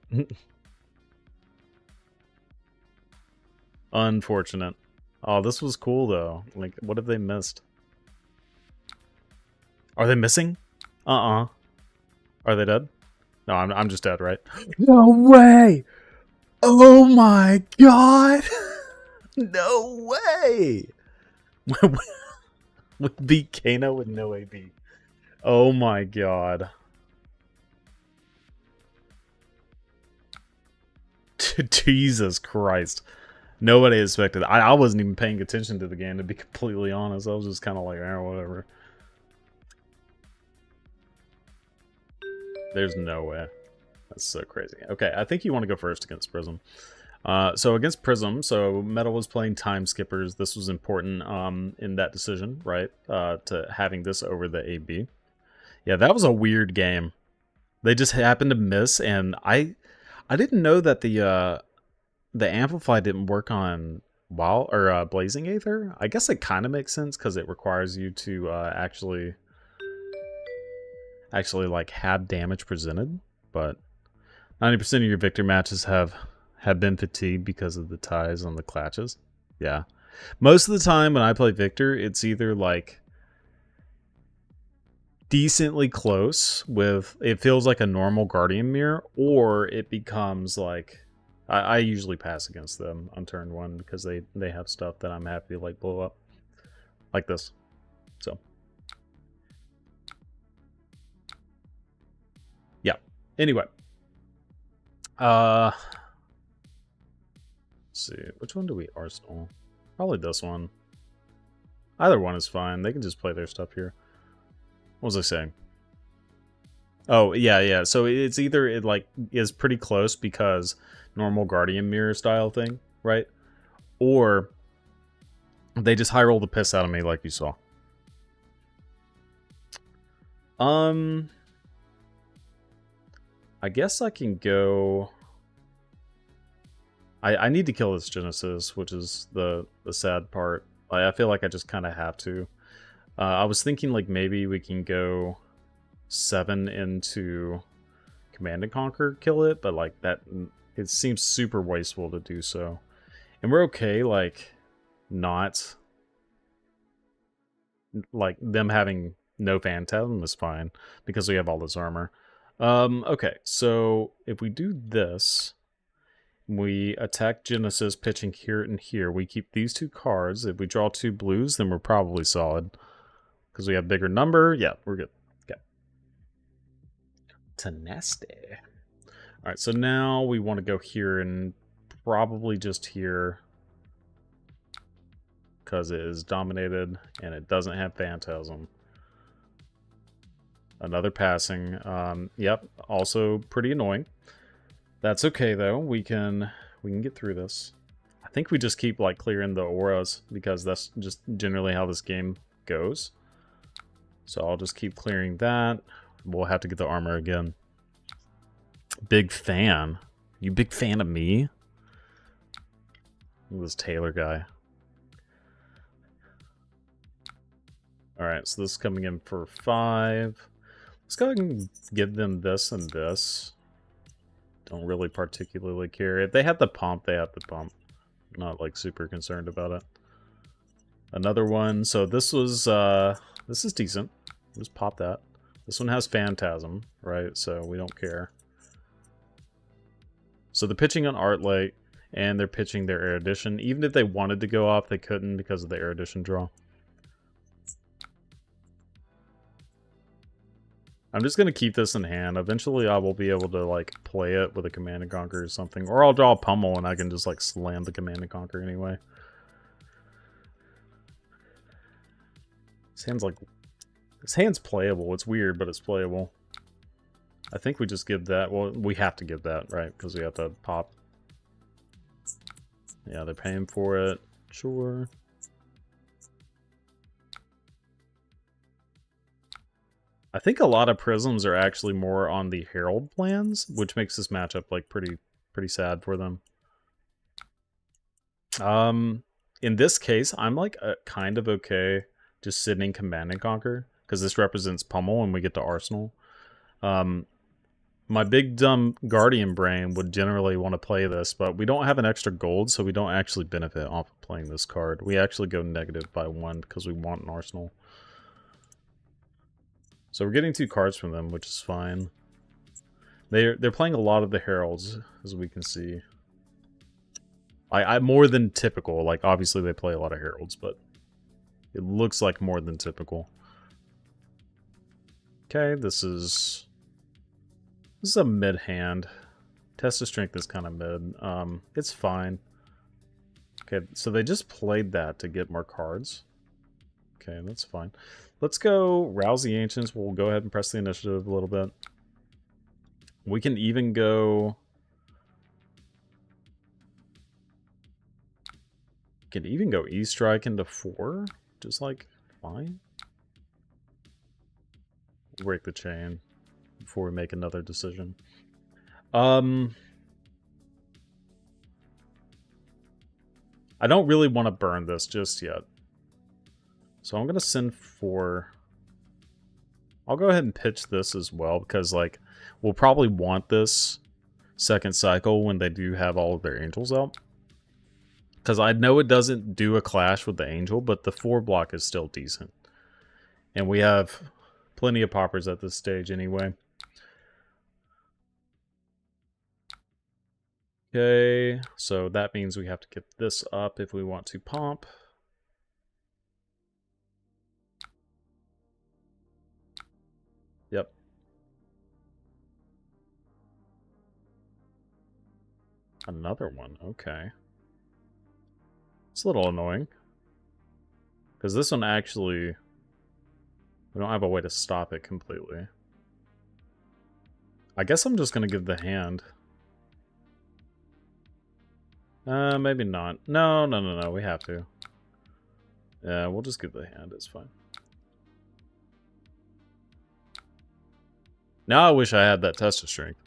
Unfortunate. Oh, this was cool, though. Like, what have they missed? Are they missing? Uh-uh. Are they dead? No, I'm just dead, right? No way! Oh my god! No way! We beat Kano with no AB. Oh my god. Jesus Christ. Nobody expected. I wasn't even paying attention to the game, to be completely honest. I was just kind of like, whatever. There's no way. That's so crazy. Okay, I think you want to go first against Prism. So against Prism, so Meta was playing Time Skippers. This was important in that decision, right? To having this over the AB. Yeah, that was a weird game. They just happened to miss, and I didn't know that the Amplify didn't work on Blazing Aether. I guess it kind of makes sense because it requires you to actually like have damage presented, but 90% of your Victor matches have been fatigued because of the ties on the clutches. Yeah. Most of the time when I play Victor, it's either like decently close with, it feels like a normal Guardian Mirror, or it becomes like I usually pass against them on turn 1 because they have stuff that I'm happy to like blow up. Like this. So. Yeah. Anyway. Let's see. Which one do we arsenal? Probably this one. Either one is fine. They can just play their stuff here. What was I saying? Oh, yeah. So it's either it like is pretty close because normal Guardian Mirror style thing, right? Or they just high roll the piss out of me like you saw. I guess I can go... I need to kill this Genesis, which is the sad part. I feel like I just kind of have to. I was thinking like maybe we can go 7 into Command and Conquer, kill it, but like that, it seems super wasteful to do so. And we're okay, like, not... Like, them having no Phantasm is fine, because we have all this armor. Okay, so if we do this... We attack Genesis, pitching here and here. We keep these 2 cards. If we draw 2 blues, then we're probably solid. Because we have bigger number. Yeah, we're good. Okay. Tenacity. Alright, so now we want to go here and probably just here. Because it is dominated and it doesn't have Phantasm. Another passing. Yep, also pretty annoying. That's okay though. We can get through this. I think we just keep like clearing the auras because that's just generally how this game goes. So I'll just keep clearing that. We'll have to get the armor again. Big fan. You big fan of me? Look at this Taylor guy. Alright, so this is coming in for 5. Let's go ahead and give them this and this. Don't really particularly care. If they have the pump, they have the pump. I'm not like super concerned about it. Another one. So this was this is decent. Just pop that. This one has Phantasm, right? So we don't care. So they're pitching on Artlate, and they're pitching their Erudition. Even if they wanted to go off, they couldn't because of the Erudition draw. I'm just going to keep this in hand. Eventually I will be able to like play it with a Command and Conquer or something. Or I'll draw a Pummel and I can just like slam the Command and Conquer anyway. This hand's playable. It's weird, but it's playable. I think we just give that. Well, we have to give that, right? Because we have to pop. Yeah, they're paying for it. Sure. I think a lot of Prisms are actually more on the Herald plans, which makes this matchup like pretty sad for them. In this case, I'm like kind of okay just sitting Command and Conquer because this represents Pummel and we get to Arsenal. My big dumb Guardian brain would generally want to play this, but we don't have an extra gold, so we don't actually benefit off of playing this card. We actually go negative by 1 because we want an Arsenal. So we're getting 2 cards from them, which is fine. They're playing a lot of the Heralds, as we can see. I more than typical. Like, obviously they play a lot of Heralds, but it looks like more than typical. Okay, this is a mid hand. Test of Strength is kind of mid. It's fine. Okay, so they just played that to get more cards. Okay, that's fine. Let's go Rouse the Ancients. We'll go ahead and press the initiative a little bit. We can even go... Can even go E-Strike into 4. Just like, fine. Break the chain before we make another decision. I don't really want to burn this just yet. So I'm going to send 4. I'll go ahead and pitch this as well, because like we'll probably want this second cycle when they do have all of their angels out. Because I know it doesn't do a clash with the angel, but the 4 block is still decent. And we have plenty of poppers at this stage anyway. Okay, so that means we have to get this up if we want to pomp. Yep. Another one, okay. It's a little annoying. Because this one actually... We don't have a way to stop it completely. I guess I'm just going to give the hand. Maybe not. No, we have to. Yeah, we'll just give the hand, it's fine. Now I wish I had that test of strength.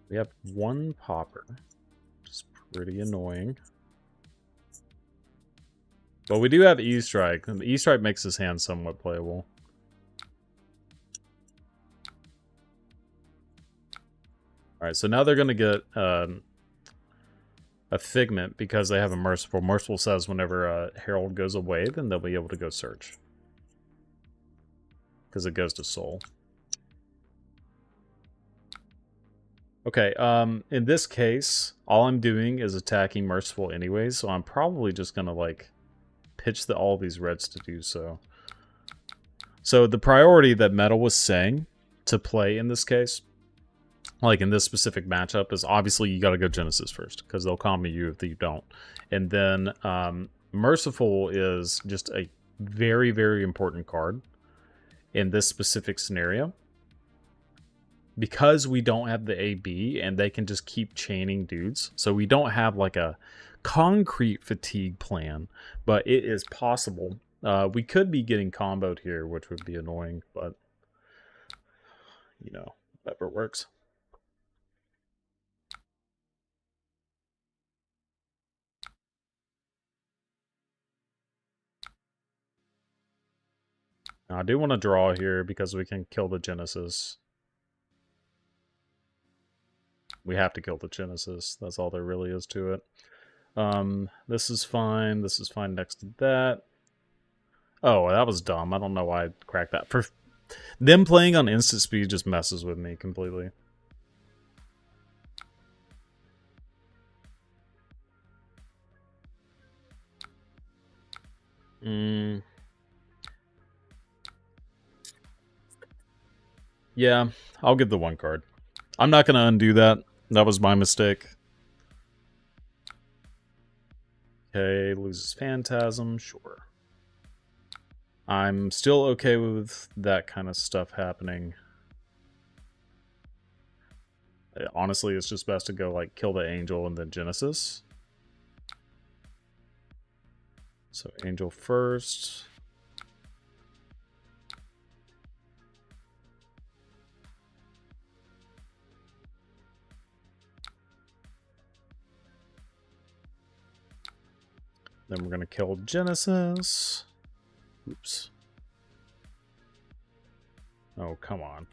We have one popper, which is pretty annoying. But we do have E-Strike, and the E-Strike makes his hand somewhat playable. Alright, so now they're going to get a Figment because they have a Merciful. Merciful says whenever Herald goes away, then they'll be able to go search. Because it goes to Soul. Okay, in this case, all I'm doing is attacking Merciful anyways, so I'm probably just going to, like, pitch all these reds to do so. So the priority that Metal was saying to play in this case, like in this specific matchup, is obviously you got to go Genesis first, because they'll combo you if you don't. And then Merciful is just a very, very important card in this specific scenario. Because we don't have the AB and they can just keep chaining dudes. So we don't have like a concrete fatigue plan, but it is possible. We could be getting comboed here, which would be annoying, but you know, whatever works. Now, I do want to draw here because we can kill the Genesis. We have to kill the Genesis. That's all there really is to it. This is fine. This is fine next to that. Oh, that was dumb. I don't know why I cracked that. For them playing on instant speed just messes with me completely. Yeah, I'll give the one card. I'm not going to undo that. That was my mistake. Okay, loses Phantasm, sure. I'm still okay with that kind of stuff happening. Honestly, it's just best to go, like, kill the Angel and then Genesis. So, Angel first. Then we're going to kill Genesis. Oops. Oh, come on.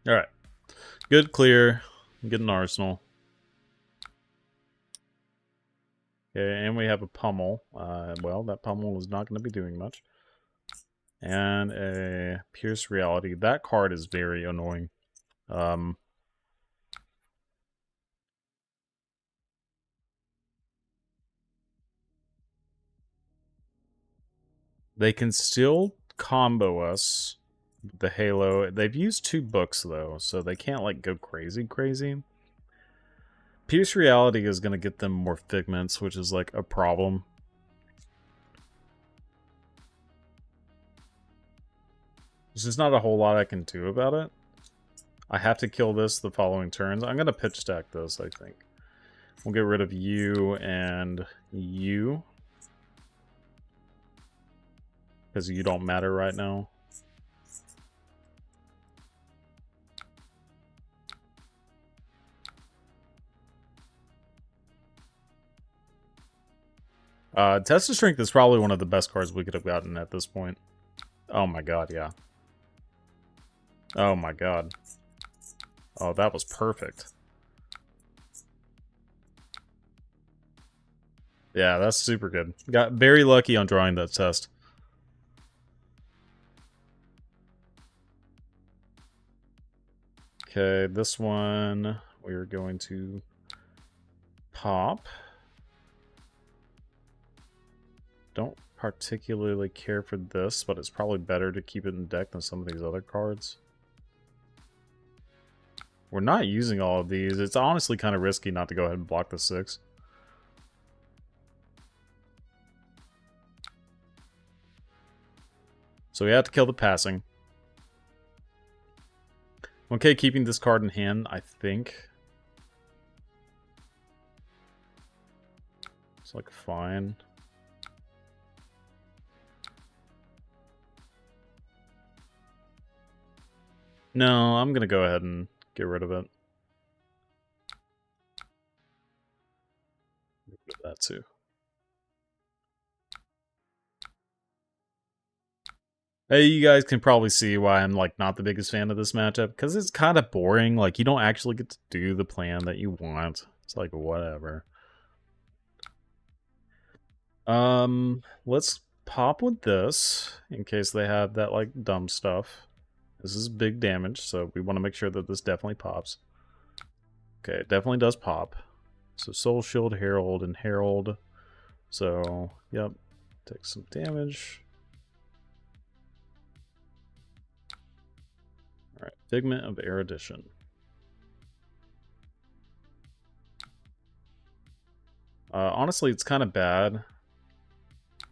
Alright. Good clear. Get an arsenal. Okay, and we have a pummel. Well, that pummel is not going to be doing much. And a Pierce Reality. That card is very annoying. They can still combo us. The Halo. They've used 2 books, though, so they can't, like, go crazy. Pierce Reality is going to get them more Figments, which is, like, a problem. There's just not a whole lot I can do about it. I have to kill this the following turns. I'm going to pitch stack this, I think. We'll get rid of you and you. Because you don't matter right now. Test of Strength is probably one of the best cards we could have gotten at this point. Oh my god, yeah. Oh my god. Oh, that was perfect. Yeah, that's super good. Got very lucky on drawing that test. Okay, this one we're going to pop. Don't particularly care for this, but it's probably better to keep it in deck than some of these other cards. We're not using all of these. It's honestly kind of risky not to go ahead and block the 6. So we have to kill the passing. Okay, keeping this card in hand, I think. It's like fine. No, I'm gonna go ahead and get rid of it. Get rid of that too. Hey, you guys can probably see why I'm like not the biggest fan of this matchup, because it's kind of boring. Like, you don't actually get to do the plan that you want. It's like, whatever. Let's pop with this in case they have that like dumb stuff. This is big damage, so we want to make sure that this definitely pops. Okay, it definitely does pop. So Soul Shield, Herald, and Herald. So, yep, take some damage. Alright, Figment of Erudition. Honestly, it's kind of bad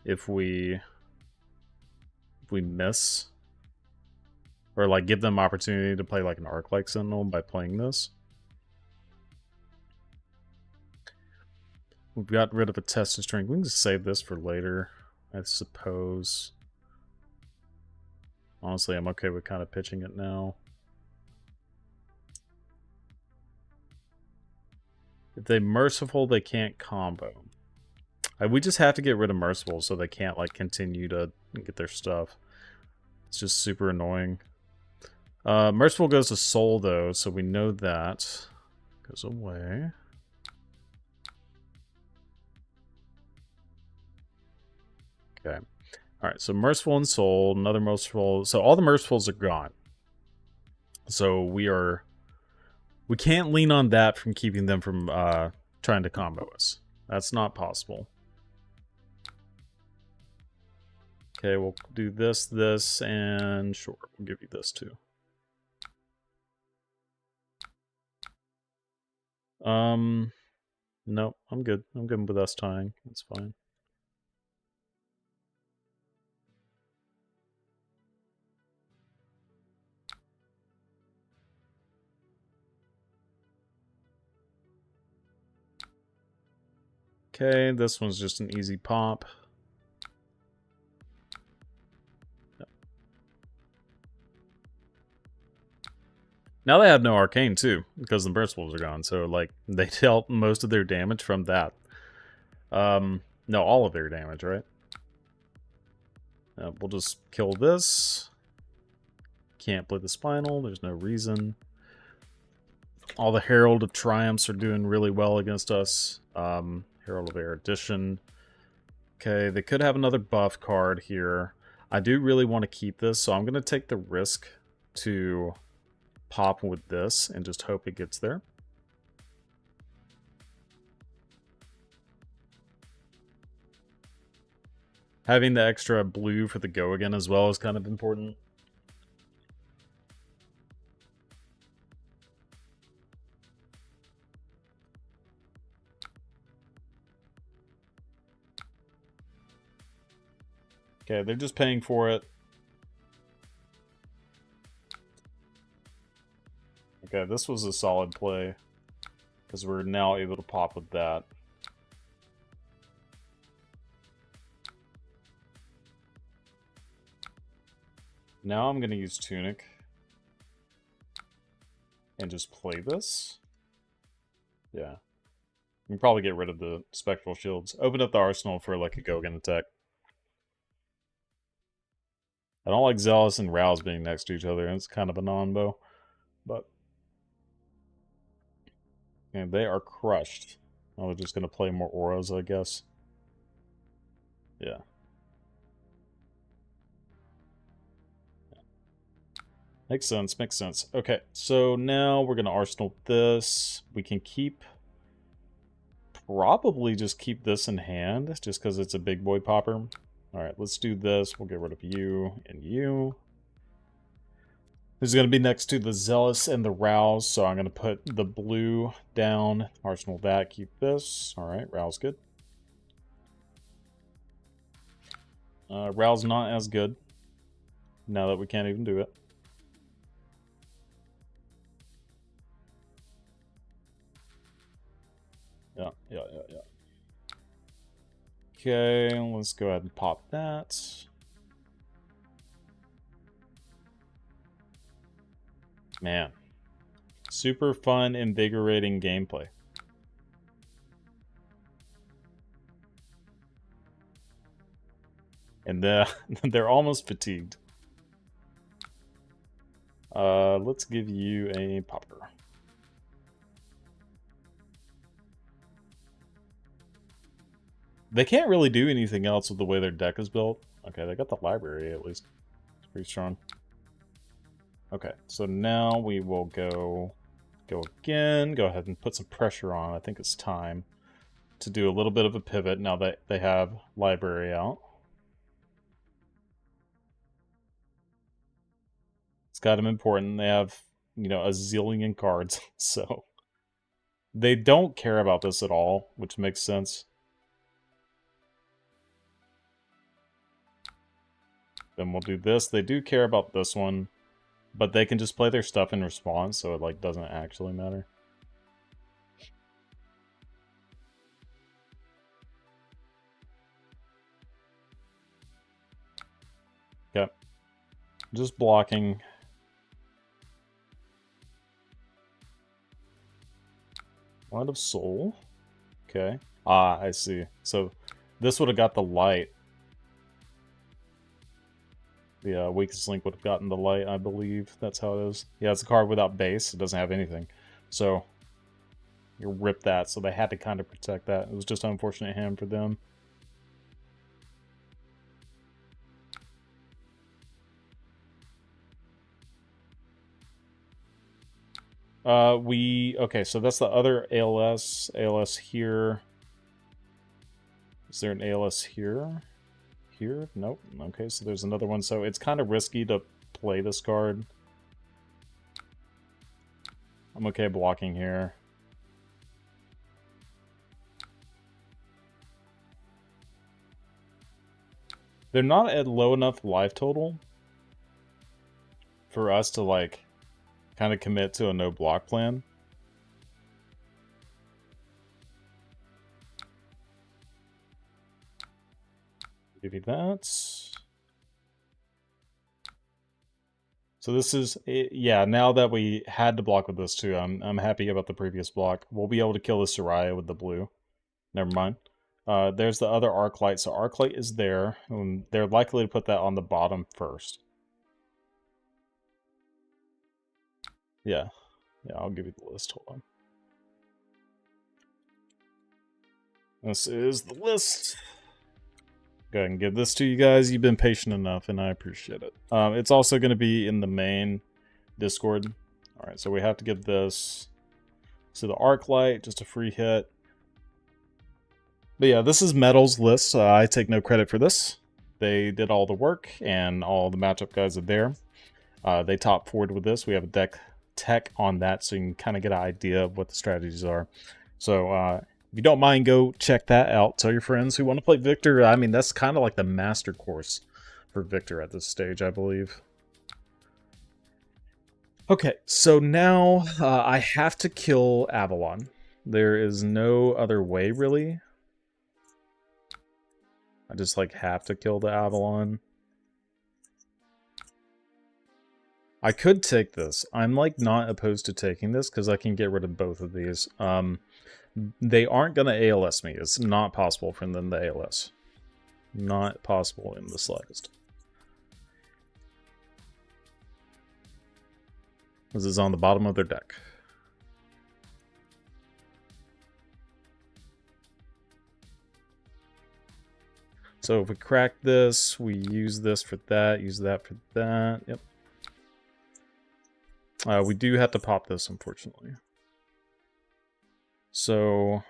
if we miss, or like give them opportunity to play like an Arc-like Sentinel by playing this. We've got rid of a Test of Strength. We can just save this for later, I suppose. Honestly, I'm okay with kind of pitching it now. If they Merciful, they can't combo. We just have to get rid of Merciful so they can't like continue to get their stuff. It's just super annoying. Merciful goes to Soul though, so we know that goes away. Okay. Alright, so Merciful and Soul, another Merciful. So all the Mercifuls are gone. So we can't lean on that from keeping them from trying to combo us. That's not possible. Okay, we'll do this, and sure, we'll give you this too. No, I'm good. I'm good with us tying. That's fine. Okay, this one's just an easy pop. Yep. Now they have no arcane too, because the burst wolves are gone. So like they dealt most of their damage from that. No, all of their damage, right? We'll just kill this. Can't play the Spinal. There's no reason. All the Herald of Triumphs are doing really well against us. Herald of Erudition. Okay, they could have another buff card here. I do really want to keep this, so I'm going to take the risk to pop with this and just hope it gets there. Having the extra blue for the go again as well is kind of important. Okay, they're just paying for it. Okay, this was a solid play, because we're now able to pop with that. Now I'm going to use Tunic and just play this. Yeah. We can probably get rid of the spectral shields. Open up the arsenal for like a Gogan attack. I don't like Zealous and Rouse being next to each other, and it's kind of a non-bow. But yeah, they are crushed. Oh, we're just gonna play more auras, I guess. Yeah. Makes sense, makes sense. Okay, so now we're gonna arsenal this. We can probably just keep this in hand, just because it's a big boy popper. Alright, let's do this. We'll get rid of you and you. This is going to be next to the Zealous and the Rouse, so I'm going to put the blue down, arsenal that, keep this. Alright, Rouse good. Rouse not as good, now that we can't even do it. Yeah. Okay, let's go ahead and pop that. Man. Super fun, invigorating gameplay. And they're almost fatigued. Let's give you a popper. They can't really do anything else with the way their deck is built. Okay, they got the library at least. It's pretty strong. Okay, so now we will go again. Go ahead and put some pressure on. I think it's time to do a little bit of a pivot now that they have library out. It's got them important. They have, you know, a zillion cards, so they don't care about this at all, which makes sense. Then we'll do this. They do care about this one, but they can just play their stuff in response, so it like doesn't actually matter. Okay. Just blocking. Light of Soul. Okay. Ah, I see. So this would have got the light. The weakest link would have gotten the light, I believe. That's how it is. Yeah, it's a card without base. It doesn't have anything. So you rip that. So they had to kind of protect that. It was just an unfortunate hand for them. Okay, so that's the other ALS. ALS here. Is there an ALS here? Here? Nope. Okay, so there's another one. So it's kind of risky to play this card. I'm okay blocking here. They're not at low enough life total for us to, like, kind of commit to a no block plan. Give you that. So this is, yeah, now that we had to block with this too, I'm happy about the previous block. We'll be able to kill the Soraya with the blue. Never mind. There's the other Arclight. So Arclight is there, and they're likely to put that on the bottom first. Yeah, I'll give you the list. Hold on. This is the list. Go ahead and give this to you guys. You've been patient enough, and I appreciate it. It's also going to be in the main Discord. Alright, so we have to give this to the Arclight, just a free hit. But yeah, this is Metal's list. I take no credit for this. They did all the work, and all the matchup guys are there. They top forward with this. We have a deck tech on that, so you can kind of get an idea of what the strategies are. So, if you don't mind, go check that out. Tell your friends who want to play Victor. I mean, that's kind of like the master course for Victor at this stage, I believe. Okay, so now I have to kill Avalon. There is no other way, really. I just, like, have to kill the Avalon. I could take this. I'm like not opposed to taking this because I can get rid of both of these. They aren't gonna ALS me. It's not possible for them to ALS. Not possible in the slightest. This is on the bottom of their deck. So if we crack this, we use this for that, use that for that. Yep. We do have to pop this, unfortunately. So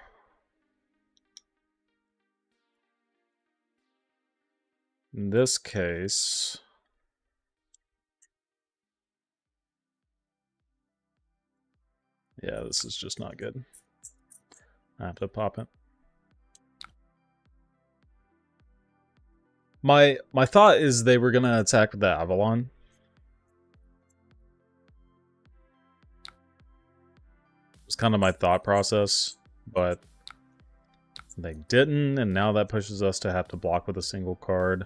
in this case, yeah, this is just not good. I have to pop it. My thought is they were gonna attack with the Avalon. It's kind of my thought process, but they didn't, and now that pushes us to have to block with a single card.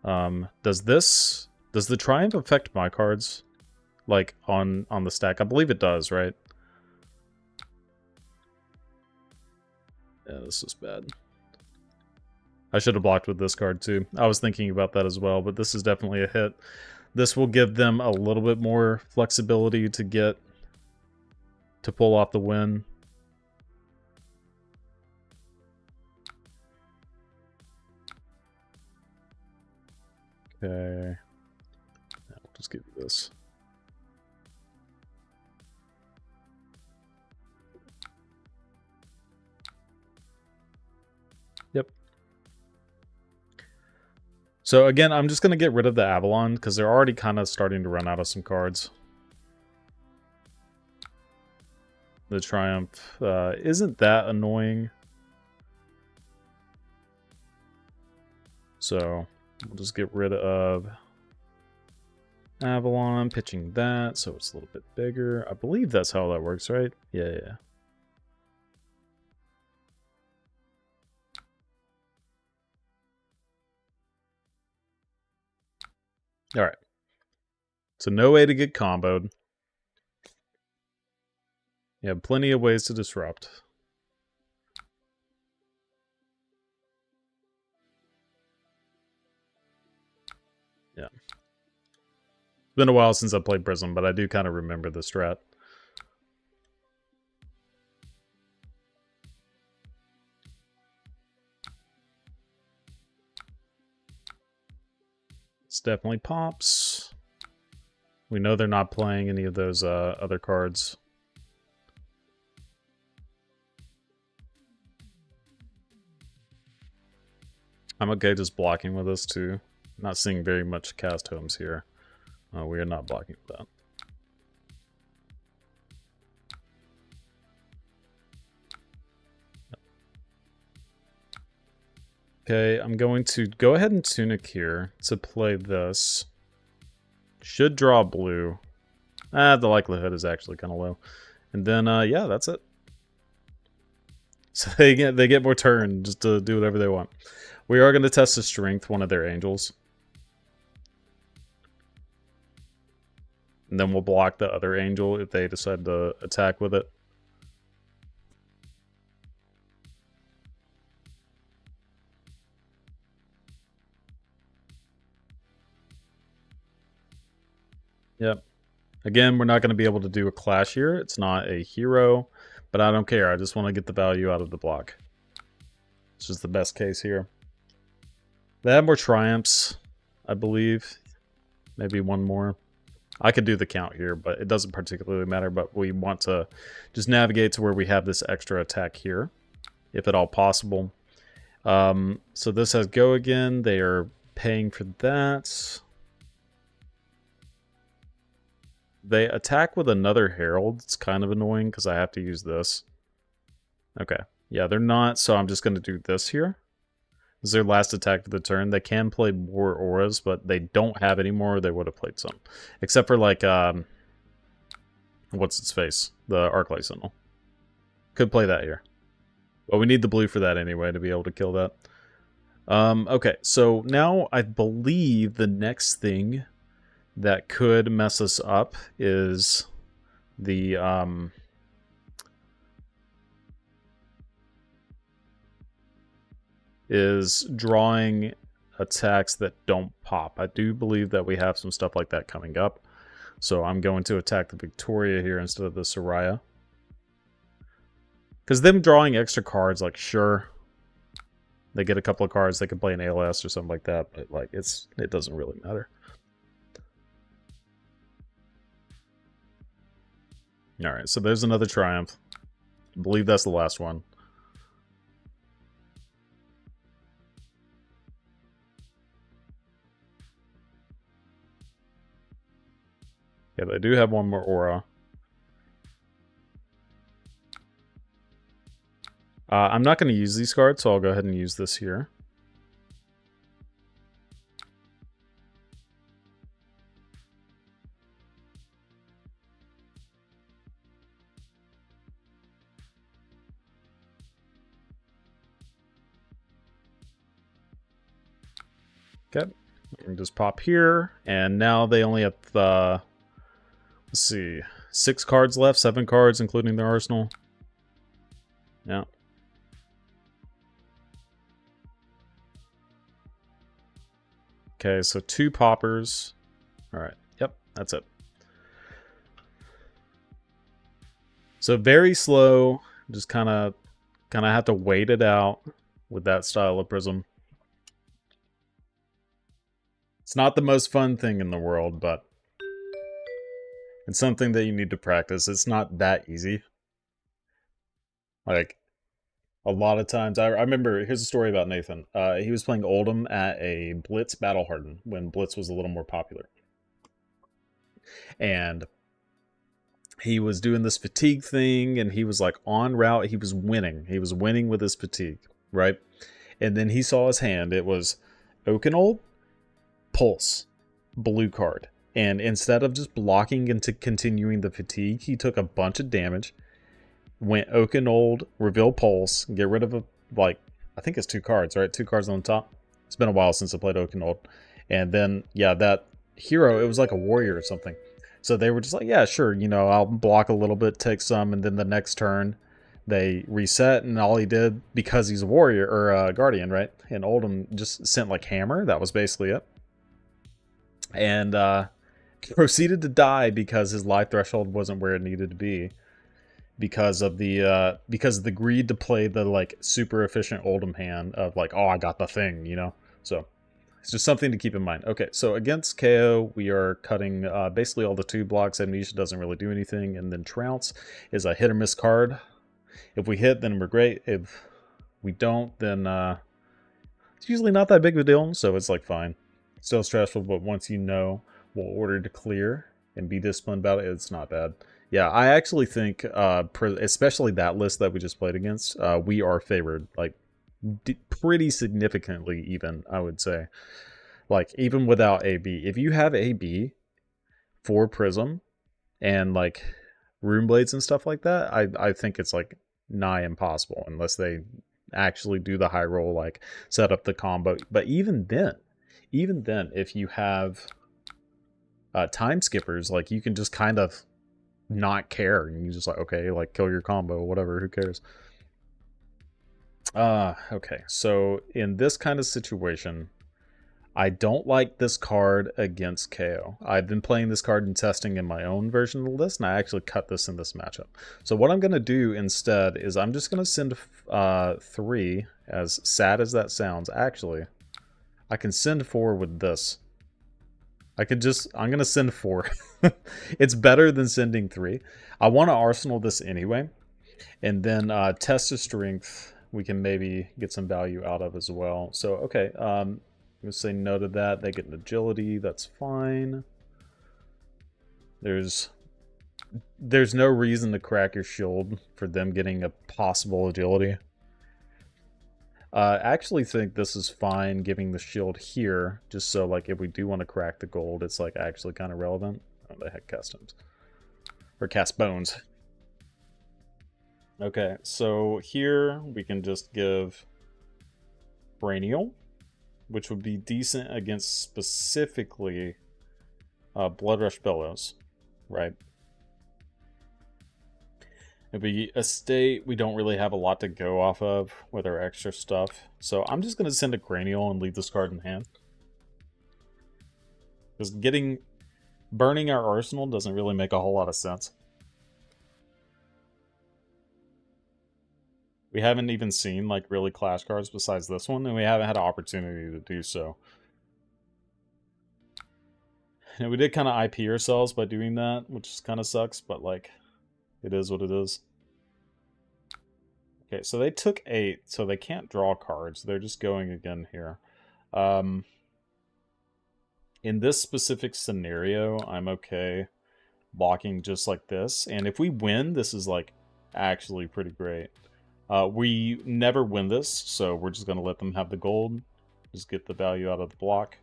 Does the Triumph affect my cards? Like on the stack? I believe it does, right? Yeah, this is bad. I should have blocked with this card too. I was thinking about that as well, but this is definitely a hit. This will give them a little bit more flexibility to pull off the win. Okay. Now we'll just give you this. Yep. So again, I'm just going to get rid of the Avalon because they're already kind of starting to run out of some cards. The Triumph isn't that annoying. So we'll just get rid of Avalon, pitching that so it's a little bit bigger. I believe that's how that works, right? Yeah. Alright. So no way to get comboed. You have plenty of ways to disrupt. Yeah. It's been a while since I played Prism, but I do kind of remember the strat. This definitely pops. We know they're not playing any of those other cards. I'm okay just blocking with this too. Not seeing very much cast homes here. We are not blocking with that. Okay, I'm going to go ahead and Tunic here to play this. Should draw blue. The likelihood is actually kind of low. And then, yeah, that's it. So they get more turn just to do whatever they want. We are going to test the strength, one of their angels. And then we'll block the other angel if they decide to attack with it. Yep. Again, we're not going to be able to do a clash here. It's not a hero, but I don't care. I just want to get the value out of the block. It's just the best case here. They have more triumphs, I believe. Maybe one more. I could do the count here, but it doesn't particularly matter. But we want to just navigate to where we have this extra attack here, if at all possible. So this has go again. They are paying for that. They attack with another herald. It's kind of annoying because I have to use this. Okay. Yeah, they're not, so I'm just going to do this here. This is their last attack of the turn. They can play more auras, but they don't have any more. They would have played some. Except for, like, what's its face? The Arclight Sentinel. Could play that here. But we need the blue for that anyway to be able to kill that. Okay, so now I believe the next thing that could mess us up is the is drawing attacks that don't pop. I do believe that we have some stuff like that coming up. So I'm going to attack the Victoria here instead of the Soraya. Because them drawing extra cards, like, sure, they get a couple of cards, they can play an ALS or something like that, but like it doesn't really matter. Alright, so there's another Triumph. I believe that's the last one. Yeah, they do have one more aura. I'm not going to use these cards, so I'll go ahead and use this here. Okay, and just pop here, and now they only have, let's see, 6 cards left, 7 cards, including their arsenal. Yeah. Okay, so 2 poppers. Alright, yep, that's it. So very slow, just kind of have to wait it out with that style of Prism. It's not the most fun thing in the world, but it's something that you need to practice. It's not that easy. Like, a lot of times, I remember, here's a story about Nathan. He was playing Oldham at a Blitz Battle Hardened when Blitz was a little more popular. And he was doing this fatigue thing, and he was like on route. He was winning. He was winning with his fatigue, right? And then he saw his hand. It was Oakenold, Pulse, blue card. And instead of just blocking into continuing the fatigue, he took a bunch of damage, went Oakenold, reveal Pulse, get rid of I think it's 2 cards, right? 2 cards on the top. It's been a while since I played Oakenold. And then, yeah, that hero, it was like a warrior or something. So they were just like, yeah, sure, you know, I'll block a little bit, take some, and then the next turn they reset, and all he did, because he's a warrior, or a guardian, right? And Oldham just sent like hammer, that was basically it. And proceeded to die because his life threshold wasn't where it needed to be. Because of the greed to play the like super efficient Oldham hand of like, oh, I got the thing, you know? So it's just something to keep in mind. Okay, so against KO, we are cutting basically all the 2 blocks. Amnesia doesn't really do anything. And then Trounce is a hit or miss card. If we hit, then we're great. If we don't, then it's usually not that big of a deal. So it's like fine. Still stressful, but once you know what order to clear and be disciplined about it, it's not bad. Yeah, I actually think, especially that list that we just played against, we are favored, like, pretty significantly even, I would say. Like, even without AB. If you have AB for Prism and, like, Rune Blades and stuff like that, I think it's, like, nigh impossible unless they actually do the high roll, like, set up the combo. But even then, if you have time skippers, like, you can just kind of not care, and you just like, okay, like, kill your combo, whatever, who cares. Okay, so in this kind of situation, I don't like this card against KO. I've been playing this card and testing in my own version of the list, and I actually cut this in this matchup. So what I'm going to do instead is I'm just going to send 3, as sad as that sounds. Actually, I can send 4 with this. I'm going to send 4. It's better than sending 3. I want to arsenal this anyway. And then test of strength, we can maybe get some value out of as well. So, okay, I'm going to say no to that. They get an agility. That's fine. There's no reason to crack your shield for them getting a possible agility. I actually think this is fine giving the shield here, just so like if we do want to crack the gold, it's like actually kind of relevant. Oh, they had customs. Or cast bones. Okay, so here we can just give Brainial, which would be decent against specifically Blood Rush Bellows, right? If we estate, we don't really have a lot to go off of with our extra stuff. So I'm just going to send a Cranial and leave this card in hand. Because burning our arsenal doesn't really make a whole lot of sense. We haven't even seen like really clash cards besides this one, and we haven't had an opportunity to do so. And we did kind of IP ourselves by doing that, which kind of sucks, but like, it is what it is. Okay, so they took 8, so they can't draw cards. They're just going again here. In this specific scenario, I'm okay blocking just like this. And if we win, this is like actually pretty great. We never win this, so we're just going to let them have the gold. Just get the value out of the block.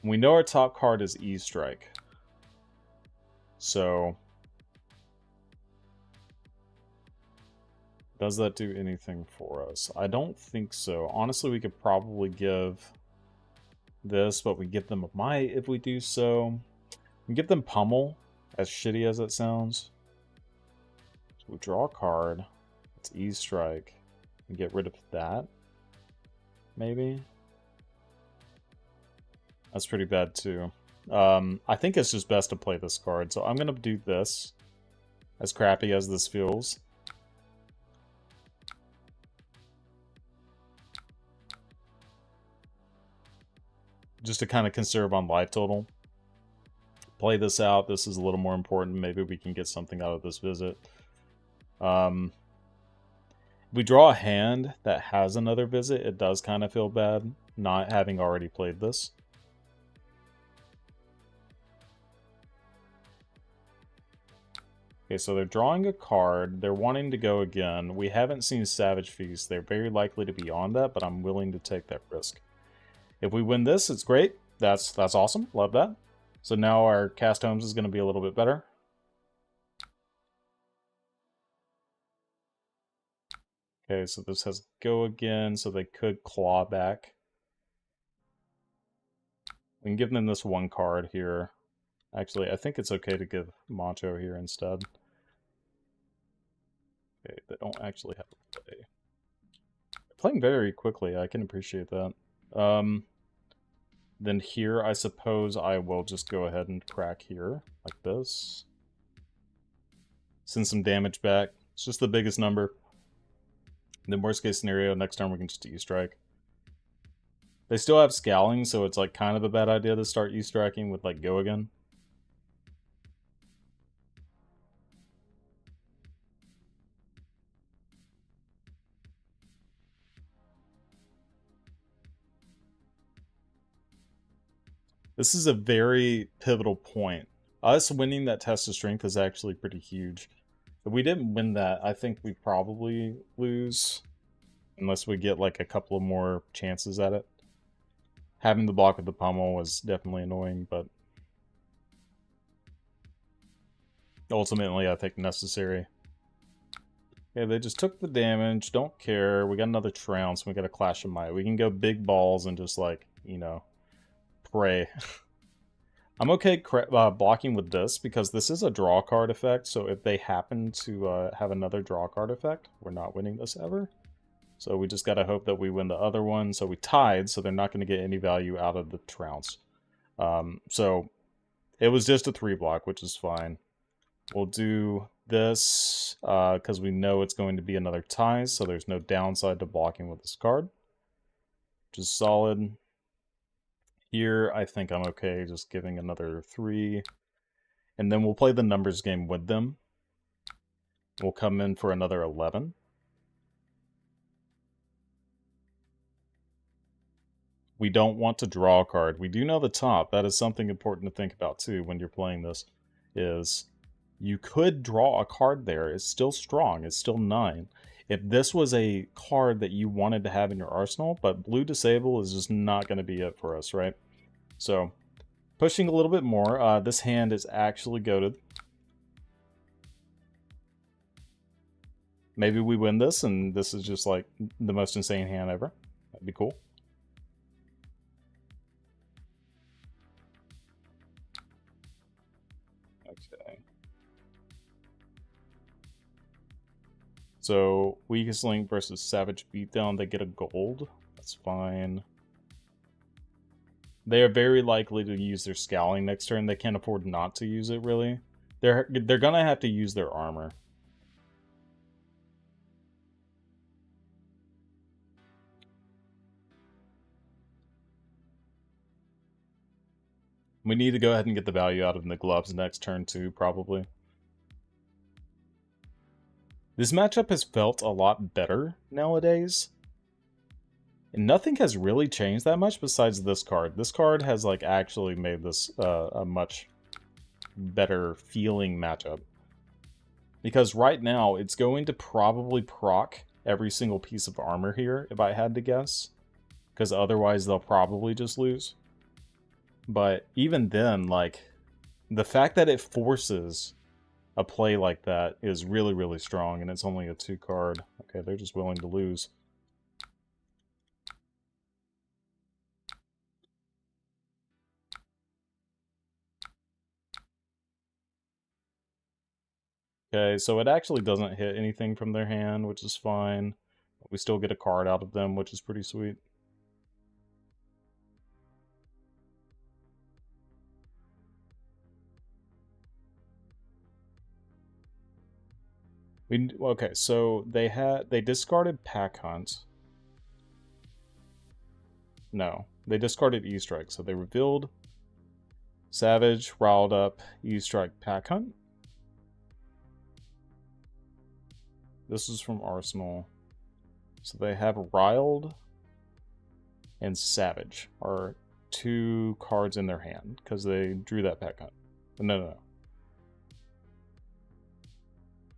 We know our top card is E-Strike. So does that do anything for us? I don't think so. Honestly, we could probably give this, but we give them a might if we do so. We give them pummel, as shitty as it sounds. So we draw a card. It's E-Strike. And get rid of that. Maybe. That's pretty bad too. I think it's just best to play this card. So I'm going to do this. As crappy as this feels. Just to kind of conserve on life total. Play this out. This is a little more important. Maybe we can get something out of this visit. We draw a hand that has another visit. It does kind of feel bad not having already played this. Okay, so they're drawing a card. They're wanting to go again. We haven't seen Savage Feast. They're very likely to be on that, but I'm willing to take that risk. If we win this, it's great. That's awesome. Love that. So now our cast homes is going to be a little bit better. Okay, so this has go again, so they could claw back. We can give them this one card here. Actually, I think it's okay to give Macho here instead. Okay, they don't actually have to play. They're playing very quickly, I can appreciate that. Then here, I suppose I will just go ahead and crack here, like this. Send some damage back. It's just the biggest number. Then worst case scenario, next turn we can just E-Strike. They still have Scowling, so it's like kind of a bad idea to start E-Striking with like go again. This is a very pivotal point. Us winning that test of strength is actually pretty huge. If we didn't win that, I think we probably lose. Unless we get like a couple of more chances at it. Having the block with the pummel was definitely annoying, but ultimately I think necessary. Okay, they just took the damage, don't care. We got another trounce, we got a Clash of Might. We can go big balls and just like, you know, pray. I'm okay blocking with this because this is a draw card effect, so if they happen to have another draw card effect, we're not winning this ever. So we just gotta hope that we win the other one. So we tied, so they're not going to get any value out of the trounce. So it was just a 3-block, which is fine. We'll do this because we know it's going to be another tie, so there's no downside to blocking with this card, which is solid. Here, I think I'm okay just giving another 3. And then we'll play the numbers game with them. We'll come in for another 11. We don't want to draw a card. We do know the top. That is something important to think about too when you're playing this. Is you could draw a card there. It's still strong. It's still 9. If this was a card that you wanted to have in your arsenal, but blue disable is just not going to be it for us, right? So, pushing a little bit more. This hand is actually goated. Maybe we win this, and this is just like the most insane hand ever. That'd be cool. So, weakest link versus Savage Beatdown, they get a gold. That's fine. They are very likely to use their Scowling next turn. They can't afford not to use it, really. They're gonna have to use their armor. We need to go ahead and get the value out of the gloves next turn too, probably. This matchup has felt a lot better nowadays. And nothing has really changed that much besides this card. This card has like actually made this a much better feeling matchup. Because right now, it's going to probably proc every single piece of armor here, if I had to guess. Because otherwise, they'll probably just lose. But even then, like, the fact that it forces a play like that is really, really strong, and it's only a 2 card. Okay, they're just willing to lose. Okay, so it actually doesn't hit anything from their hand, which is fine. But we still get a card out of them, which is pretty sweet. Okay, so they discarded Pack Hunt. No, they discarded E-Strike, so they revealed Savage, Riled Up, E-Strike, Pack Hunt. This is from Arsenal. So they have Riled and Savage are 2 cards in their hand because they drew that Pack Hunt. No.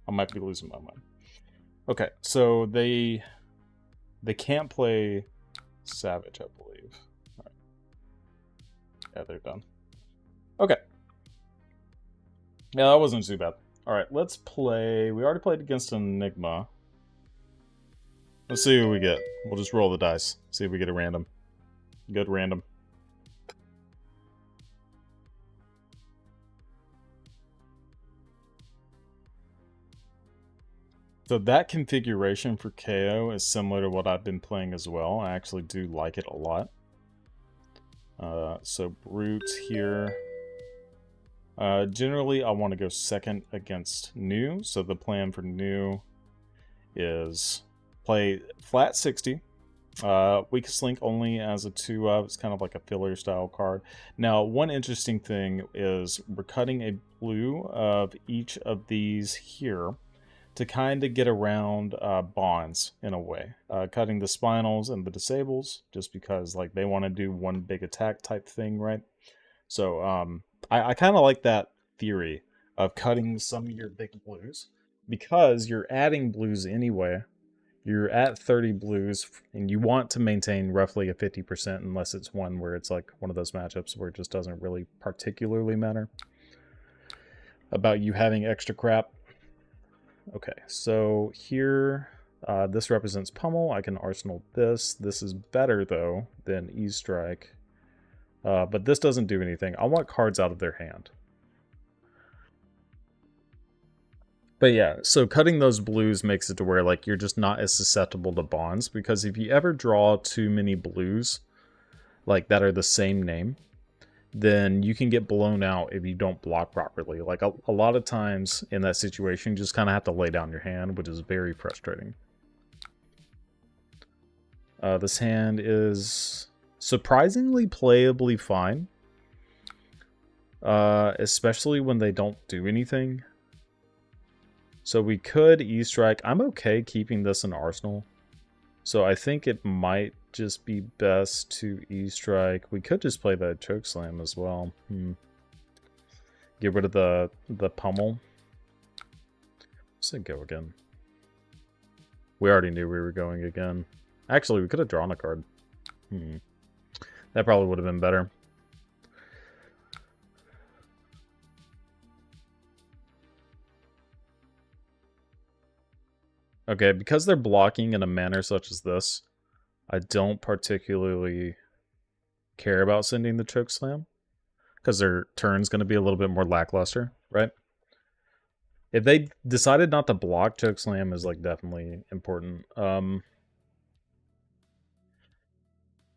I might be losing my mind. Okay, so they can't play Savage, I believe. All right. Yeah, they're done. Okay. Yeah, that wasn't too bad. Alright, let's play... We already played against Enigma. Let's see what we get. We'll just roll the dice. See if we get a random. Good random. So that configuration for KO is similar to what I've been playing as well. I actually do like it a lot. So Brute here. Generally, I want to go second against New. So the plan for New is play flat 60. Weakest link only as a 2-of. It's kind of like a filler style card. Now, one interesting thing is we're cutting a blue of each of these here to kind of get around bonds in a way. Cutting the spinals and the disables just because like they want to do one big attack type thing, right? So I kind of like that theory of cutting some of your big blues because you're adding blues anyway. You're at 30 blues and you want to maintain roughly a 50% unless it's one where it's like one of those matchups where it just doesn't really particularly matter about you having extra crap. Okay, so here, this represents Pummel. I can Arsenal this. This is better, though, than E-Strike. But this doesn't do anything. I want cards out of their hand. But yeah, so cutting those blues makes it to where like you're just not as susceptible to bonds, because if you ever draw too many blues, like that are the same name, then you can get blown out if you don't block properly. Like a lot of times in that situation, you just kind of have to lay down your hand, which is very frustrating. This hand is surprisingly playably fine, especially when they don't do anything. So we could E-Strike. I'm okay keeping this in Arsenal. So I think it might just be best to E-Strike. We could just play the Chokeslam as well. Get rid of the Pummel. Let's say go again. We already knew we were going again. Actually, we could have drawn a card. That probably would have been better. Okay, because they're blocking in a manner such as this, I don't particularly care about sending the Chokeslam, because their turn's going to be a little bit more lackluster, right? If they decided not to block, choke slam is like definitely important.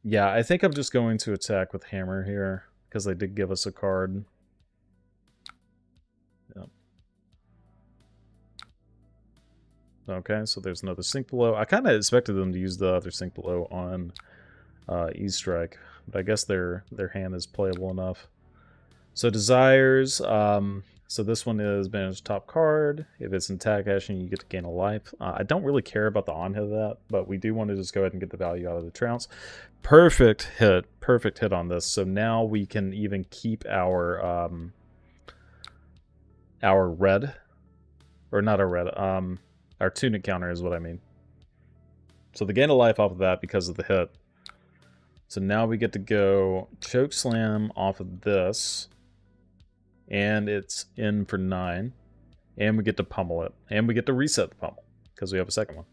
Yeah, I think I'm just going to attack with hammer here because they did give us a card. Yep. Okay, so there's another sink below. I kind of expected them to use the other sink below on E-Strike, but I guess their hand is playable enough. So desires, so this one is manage top card. If it's in tag action, you get to gain a life. I don't really care about the on hit of that, but we do want to just go ahead and get the value out of the trounce. Perfect hit on this. So now we can even keep our red, or not our red, our tunic counter is what I mean. So they gain a life off of that because of the hit. So now we get to go choke slam off of this. And it's in for 9. And we get to pummel it. And we get to reset the pummel, because we have a second one.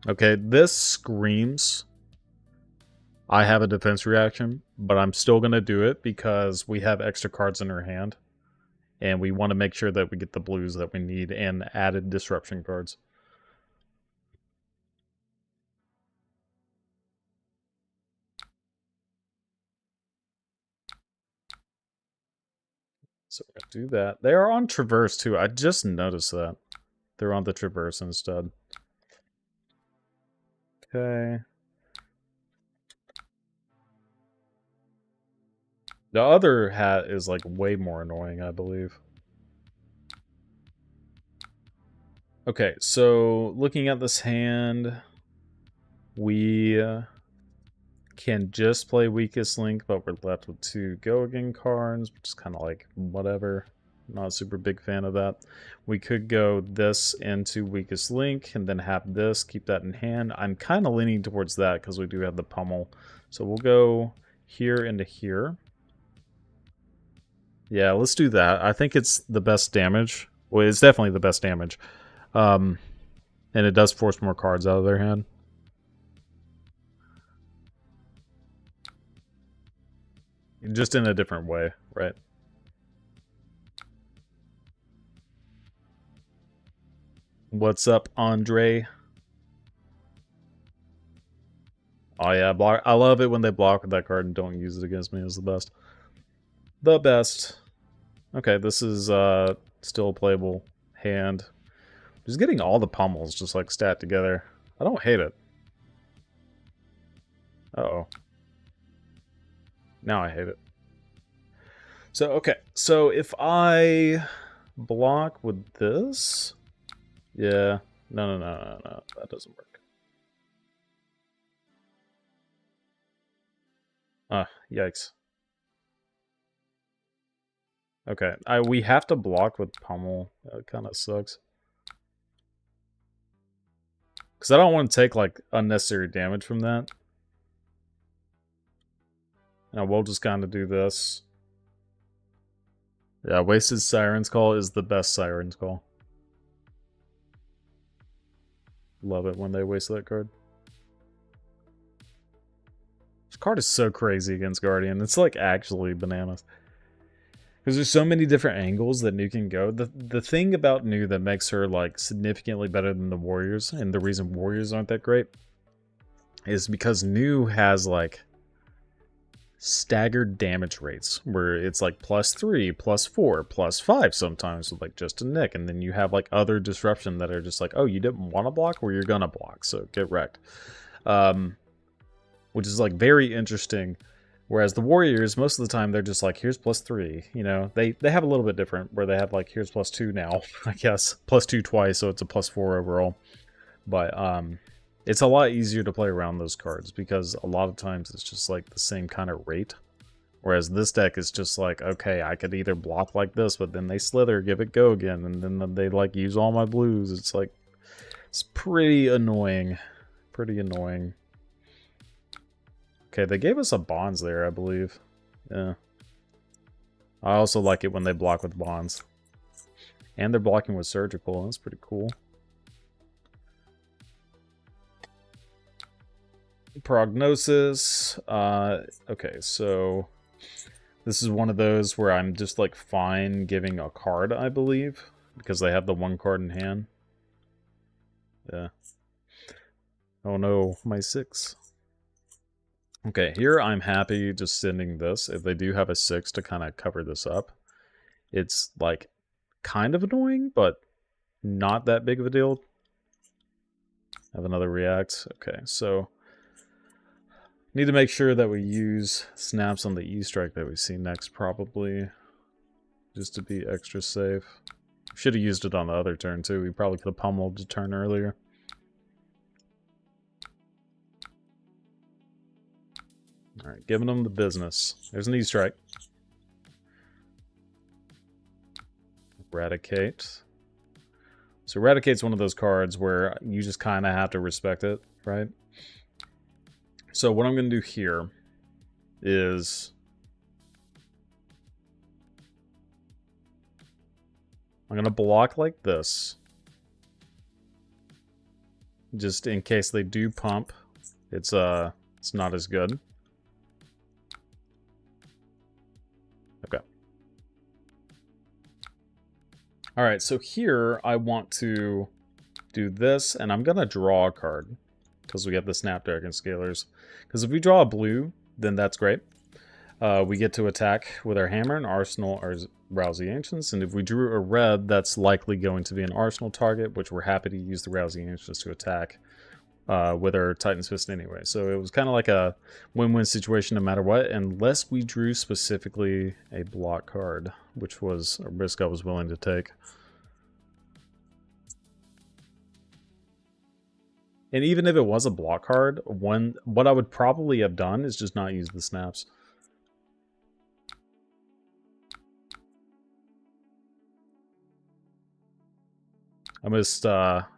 Okay, this screams I have a defense reaction, but I'm still going to do it because we have extra cards in our hand. And we want to make sure that we get the blues that we need and added disruption cards. So we're going to do that. They are on Traverse too. I just noticed that. They're on the Traverse instead. Okay. The other hat is like way more annoying, I believe. Okay, so looking at this hand, we can just play Weakest Link, but we're left with 2 Go Again cards, which is kind of like whatever. Not a super big fan of that. We could go this into Weakest Link and then have this, keep that in hand. I'm kind of leaning towards that because we do have the pummel. So we'll go here into here. Yeah, let's do that. I think it's the best damage. Well, it's definitely the best damage. And it does force more cards out of their hand. Just in a different way, right? What's up, Andre? Oh yeah, block. I love it when they block with that card and don't use it against me. Is the best. The best. Okay, this is still a playable hand. Just getting all the pummels just like stat together. I don't hate it. Uh-oh. Now I hate it. So, okay. So if I block with this... Yeah. No. That doesn't work. Ah, yikes. Okay. We have to block with pummel. That kind of sucks. Because I don't want to take, like, unnecessary damage from that. Now we'll just kind of do this. Yeah, Wasted Siren's Call is the best Siren's Call. Love it when they waste that card. This card is so crazy against Guardian. It's like actually bananas. Because there's so many different angles that Nu can go. The thing about Nu that makes her like significantly better than the Warriors, and the reason Warriors aren't that great, is because Nu has like staggered damage rates where it's like +3, +4, +5 sometimes with like just a nick, and then you have like other disruption that are just like, oh, you didn't want to block, well, you're gonna block, so get wrecked. Which is like very interesting. Whereas the Warriors, most of the time, they're just like, here's +3. You know, they have a little bit different where they have like, here's +2 now, I guess. +2 twice, so it's a +4 overall. But it's a lot easier to play around those cards because a lot of times it's just like the same kind of rate. Whereas this deck is just like, okay, I could either block like this, but then they slither, give it go again, and then they like use all my blues. It's like, it's pretty annoying. Pretty annoying. Okay, they gave us a bonds there, I believe. Yeah. I also like it when they block with bonds. And they're blocking with surgical. That's pretty cool. Prognosis. Okay, so this is one of those where I'm just like fine giving a card, I believe, because they have the one card in hand. Yeah. Oh no, my 6. Okay, here I'm happy just sending this. If they do have a 6 to kind of cover this up, it's like kind of annoying, but not that big of a deal. Have another react. Okay, so need to make sure that we use snaps on the E-strike that we see next, probably, just to be extra safe. Should have used it on the other turn too. We probably could have pummeled the turn earlier. Alright, giving them the business. There's an E-strike. Eradicate. So Eradicate's one of those cards where you just kind of have to respect it, right? So what I'm going to do here is I'm going to block like this. Just in case they do pump, it's not as good. Okay. Alright, so here I want to do this, and I'm going to draw a card, because we get the Snapdragon Scalers. Because if we draw a blue, then that's great. We get to attack with our hammer and arsenal or rouse the ancients, and if we drew a red, that's likely going to be an arsenal target, which we're happy to use the rouse the ancients to attack with our Titan's Fist anyway. So it was kind of like a win-win situation no matter what, unless we drew specifically a block card, which was a risk I was willing to take. And even if it was a block card, what I would probably have done is just not use the snaps. I missed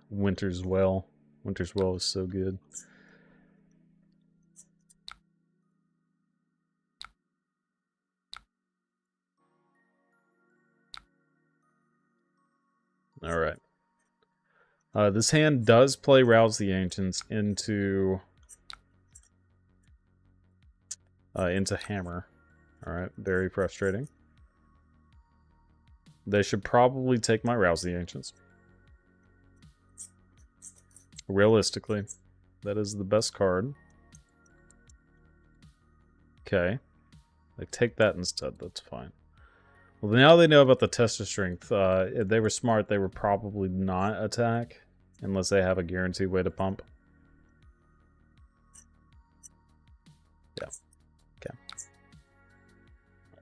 Winter's Well. Winter's Well is so good. Alright. This hand does play Rouse the Ancients into Hammer. Alright, very frustrating. They should probably take my Rouse the Ancients. Realistically, that is the best card. Okay. They take that instead, that's fine. Well, now they know about the test of strength. If they were smart, they would probably not attack, unless they have a guaranteed way to pump. Yeah. Okay.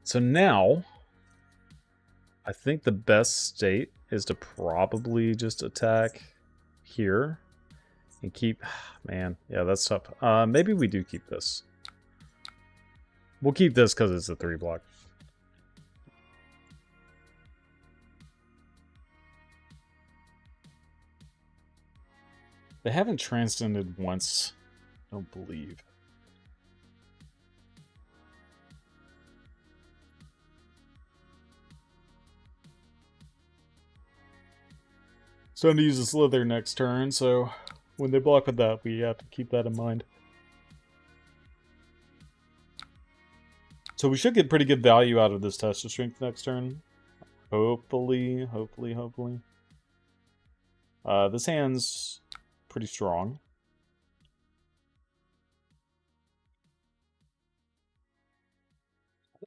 So now, I think the best state is to probably just attack here. And keep... Man, yeah, that's tough. Maybe we do keep this. We'll keep this because it's a 3-block. They haven't transcended once, I don't believe. So I'm going to use a Slither next turn, so when they block with that, we have to keep that in mind. So we should get pretty good value out of this test of strength next turn. Hopefully. This hand's pretty strong.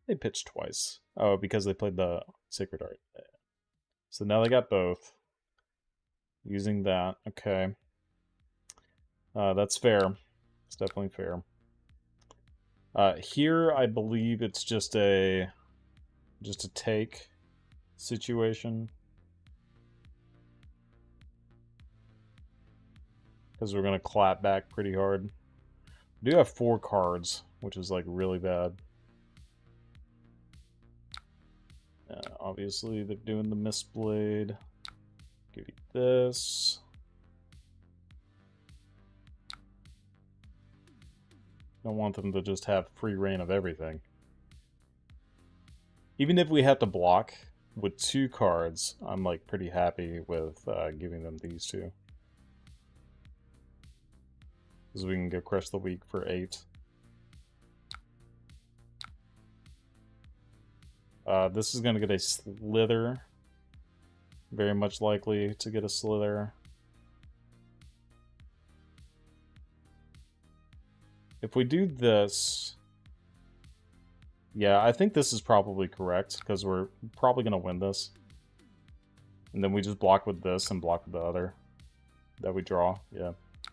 They pitched twice. Oh, because they played the Sacred Art. So now they got both. Using that. Okay. That's fair. It's definitely fair. Here, I believe it's just a take situation. Because we're going to clap back pretty hard. We do have 4 cards, which is like really bad. Obviously, they're doing the Mistblade. Give you this. Don't want them to just have free reign of everything. Even if we have to block, with 2 cards, I'm like pretty happy with giving them these 2. Because we can go Crush the Weak for 8. This is going to get a Slither. Very much likely to get a Slither. If we do this... Yeah, I think this is probably correct, because we're probably going to win this. And then we just block with this and block with the other that we draw. Yeah.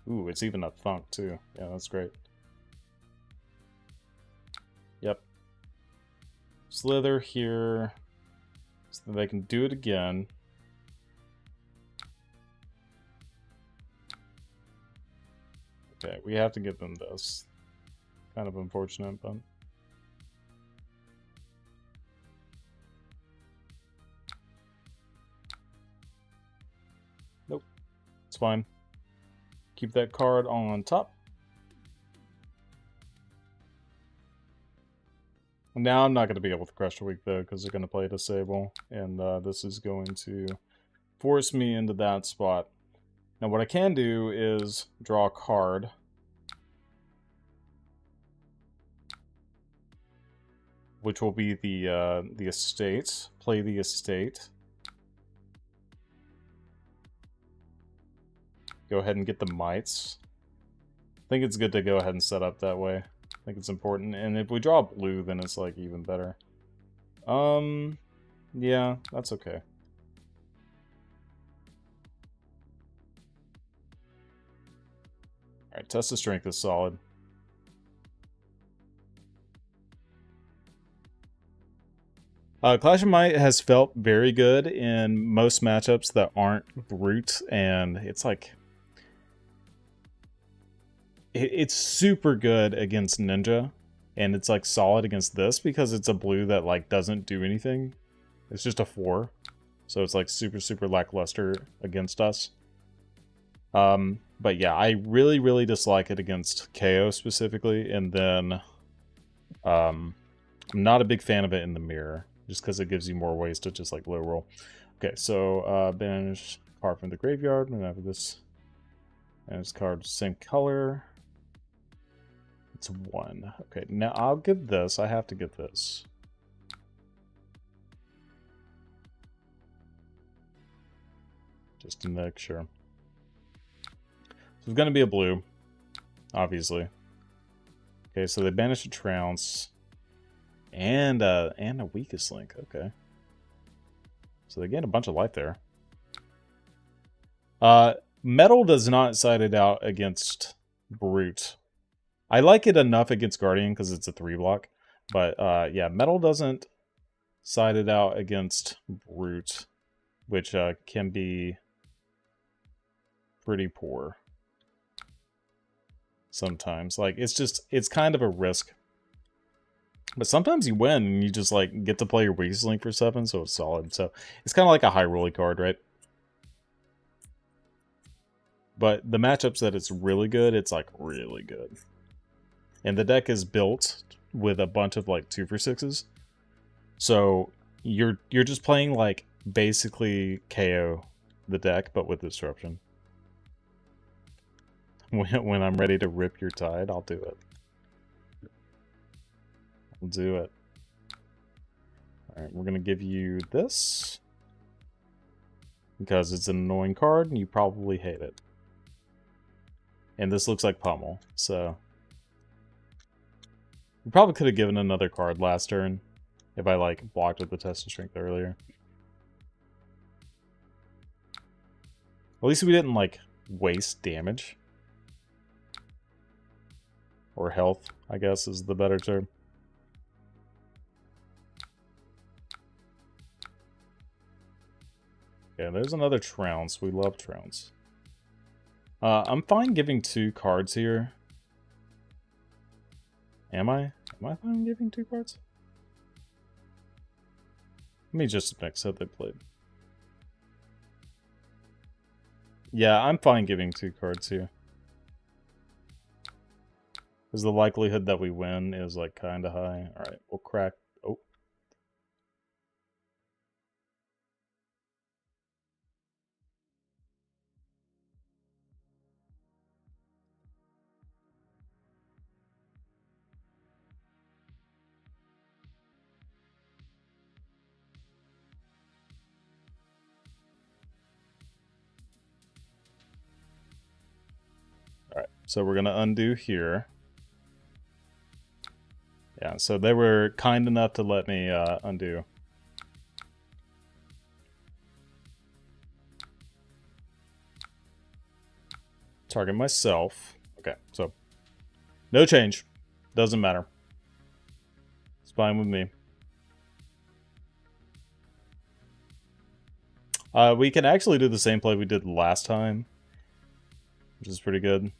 Ooh, it's even a thunk, too. Yeah, that's great. Yep. Slither here, so that they can do it again. Okay, we have to give them this. Kind of unfortunate, but... Nope. It's fine. Keep that card on top. Now I'm not going to be able to Crush the Weak, though, because they're going to play Disable. And this is going to force me into that spot. Now what I can do is draw a card. Which will be the estate. Play the estate. Go ahead and get the mites. I think it's good to go ahead and set up that way. I think it's important. And if we draw blue, then it's like even better. Yeah, that's okay. Alright, Test of Strength is solid. Clash of Might has felt very good in most matchups that aren't Brute, and it's like... It's super good against Ninja, and it's like solid against this because it's a blue that like doesn't do anything. It's just a 4, so it's like super lackluster against us. But yeah, I really dislike it against KO specifically, and then I'm not a big fan of it in the mirror just because it gives you more ways to just like low roll. Okay, so banish card from the graveyard. I'm gonna have this and this card same color. It's 1. Okay, now I'll give this. I have to get this. Just to make sure. So it's going to be a blue, obviously. Okay, so they banish a Trounce and a Weakest Link. Okay. So they gain a bunch of life there. Metal does not side it out against Brute. I like it enough against Guardian because it's a 3-block. But yeah, Metal doesn't side it out against Brute, which can be pretty poor sometimes. Like, it's kind of a risk. But sometimes you win and you just like get to play your Weakest Link for 7, so it's solid. So it's kind of like a high rolly card, right? But the matchups that it's really good, it's like really good. And the deck is built with a bunch of like 2-for-6s. So you're just playing like basically KO the deck, but with Disruption. When I'm ready to rip your tide, I'll do it. I'll do it. Alright, we're gonna give you this. Because it's an annoying card and you probably hate it. And this looks like Pummel, so... We probably could have given another card last turn if I like blocked with the Test of Strength earlier. At least we didn't like waste damage. Or health, I guess is the better term. Okay, there's another Trounce. We love Trounce. I'm fine giving 2 cards here. Am I? Am I fine giving 2 cards? Let me just mix how they played. Yeah, I'm fine giving 2 cards here. Because the likelihood that we win is like kind of high. Alright, we'll crack... Oh. So we're going to undo here. Yeah, so they were kind enough to let me undo. Target myself. Okay, so no change. Doesn't matter. It's fine with me. We can actually do the same play we did last time, which is pretty good.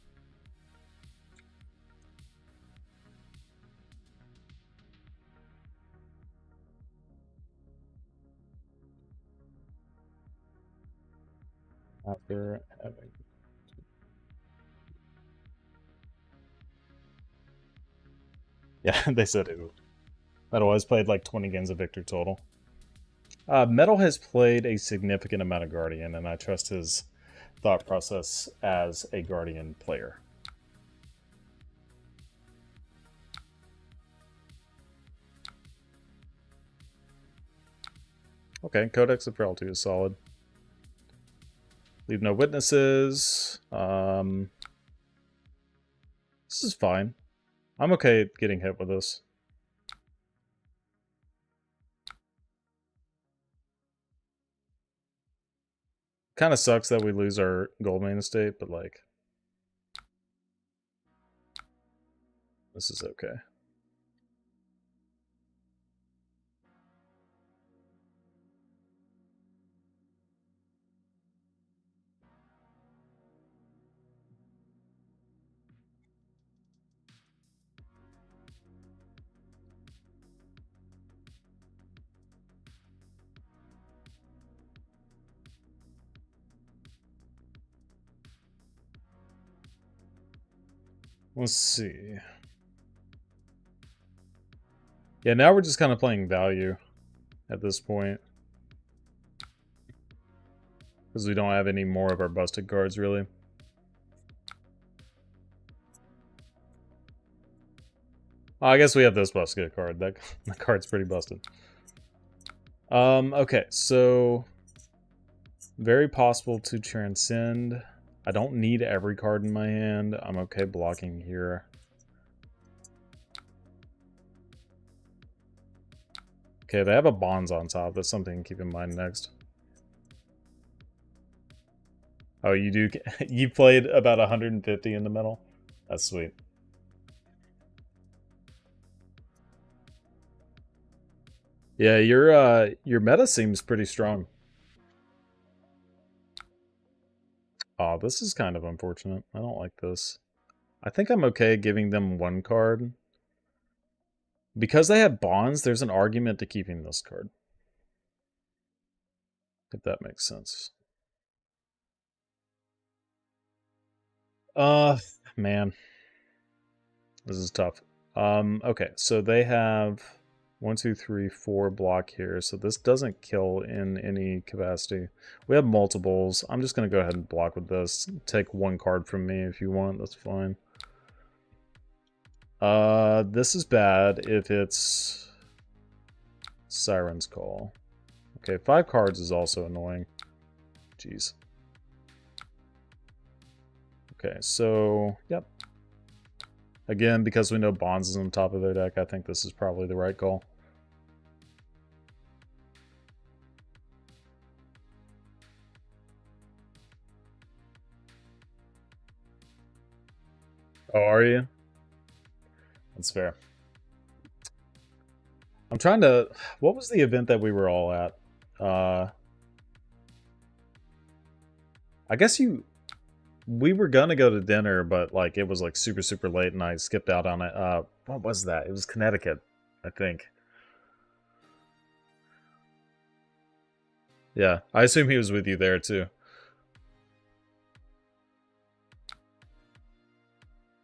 After having... Yeah, they said it. Metal has played like 20 games of Victor total. Metal has played a significant amount of Guardian, and I trust his thought process as a Guardian player. Okay, Codex of Frailty is solid. Leave no witnesses. This is fine. I'm okay getting hit with this. Kind of sucks that we lose our gold main estate, but like, this is okay. Let's see. Yeah, now we're just kind of playing value at this point. Because we don't have any more of our busted cards, really. Oh, I guess we have this busted card. That card's pretty busted. Okay, so... Very possible to transcend. I don't need every card in my hand. I'm okay blocking here. Okay, they have a Bonds on top. That's something to keep in mind next. Oh, you do? You played about 150 in the middle? That's sweet. Yeah, your meta seems pretty strong. Oh, this is kind of unfortunate. I don't like this. I think I'm okay giving them one card. Because they have Bonds, there's an argument to keeping this card. If that makes sense. Man. This is tough. Okay, so they have 1, 2, 3, 4 block here, so this doesn't kill in any capacity. We have multiples. I'm just going to go ahead and block with this. Take one card from me if you want, that's fine. This is bad if it's Siren's Call. Okay, 5 cards is also annoying. Jeez. Okay, so, yep. Again, because we know Bonds is on top of their deck, I think this is probably the right call. Oh, are you? That's fair. I'm trying to... What was the event that we were all at? I guess we were gonna go to dinner, but like it was like super, super late and I skipped out on it. What was that? It was Connecticut, I think. Yeah, I assume he was with you there too.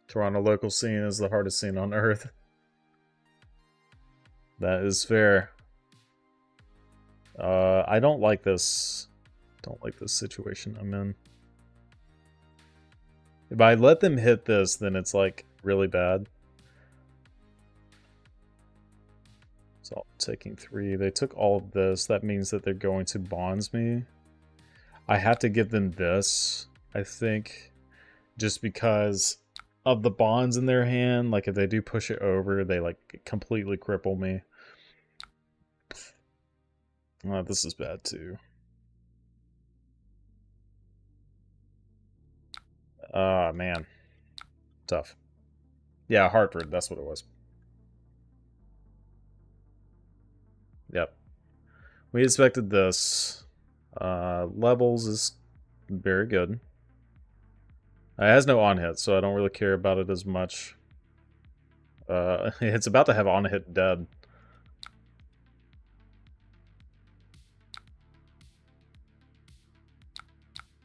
Toronto local scene is the hardest scene on earth. That is fair. I don't like this. Don't like this situation I'm in. If I let them hit this, then it's like really bad. So taking 3. They took all of this. That means that they're going to Bonds me. I have to give them this, I think, just because of the bonds in their hand. Like if they do push it over, they like completely cripple me. Oh, this is bad too. Man. Tough. Yeah, Hartford, that's what it was. Yep. We expected this. Levels is very good. It has no on-hit, so I don't really care about it as much. It's about to have on-hit dead.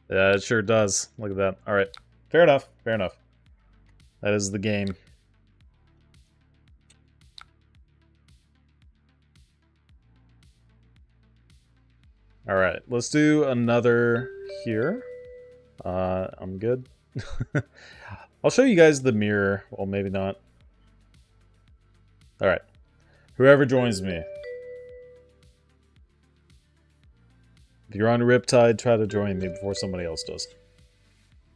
Yeah, it sure does. Look at that. Alright. Fair enough. Fair enough. That is the game. Alright, let's do another here. I'm good. I'll show you guys the mirror. Well, maybe not. Alright. Whoever joins me. If you're on Riptide, try to join me before somebody else does.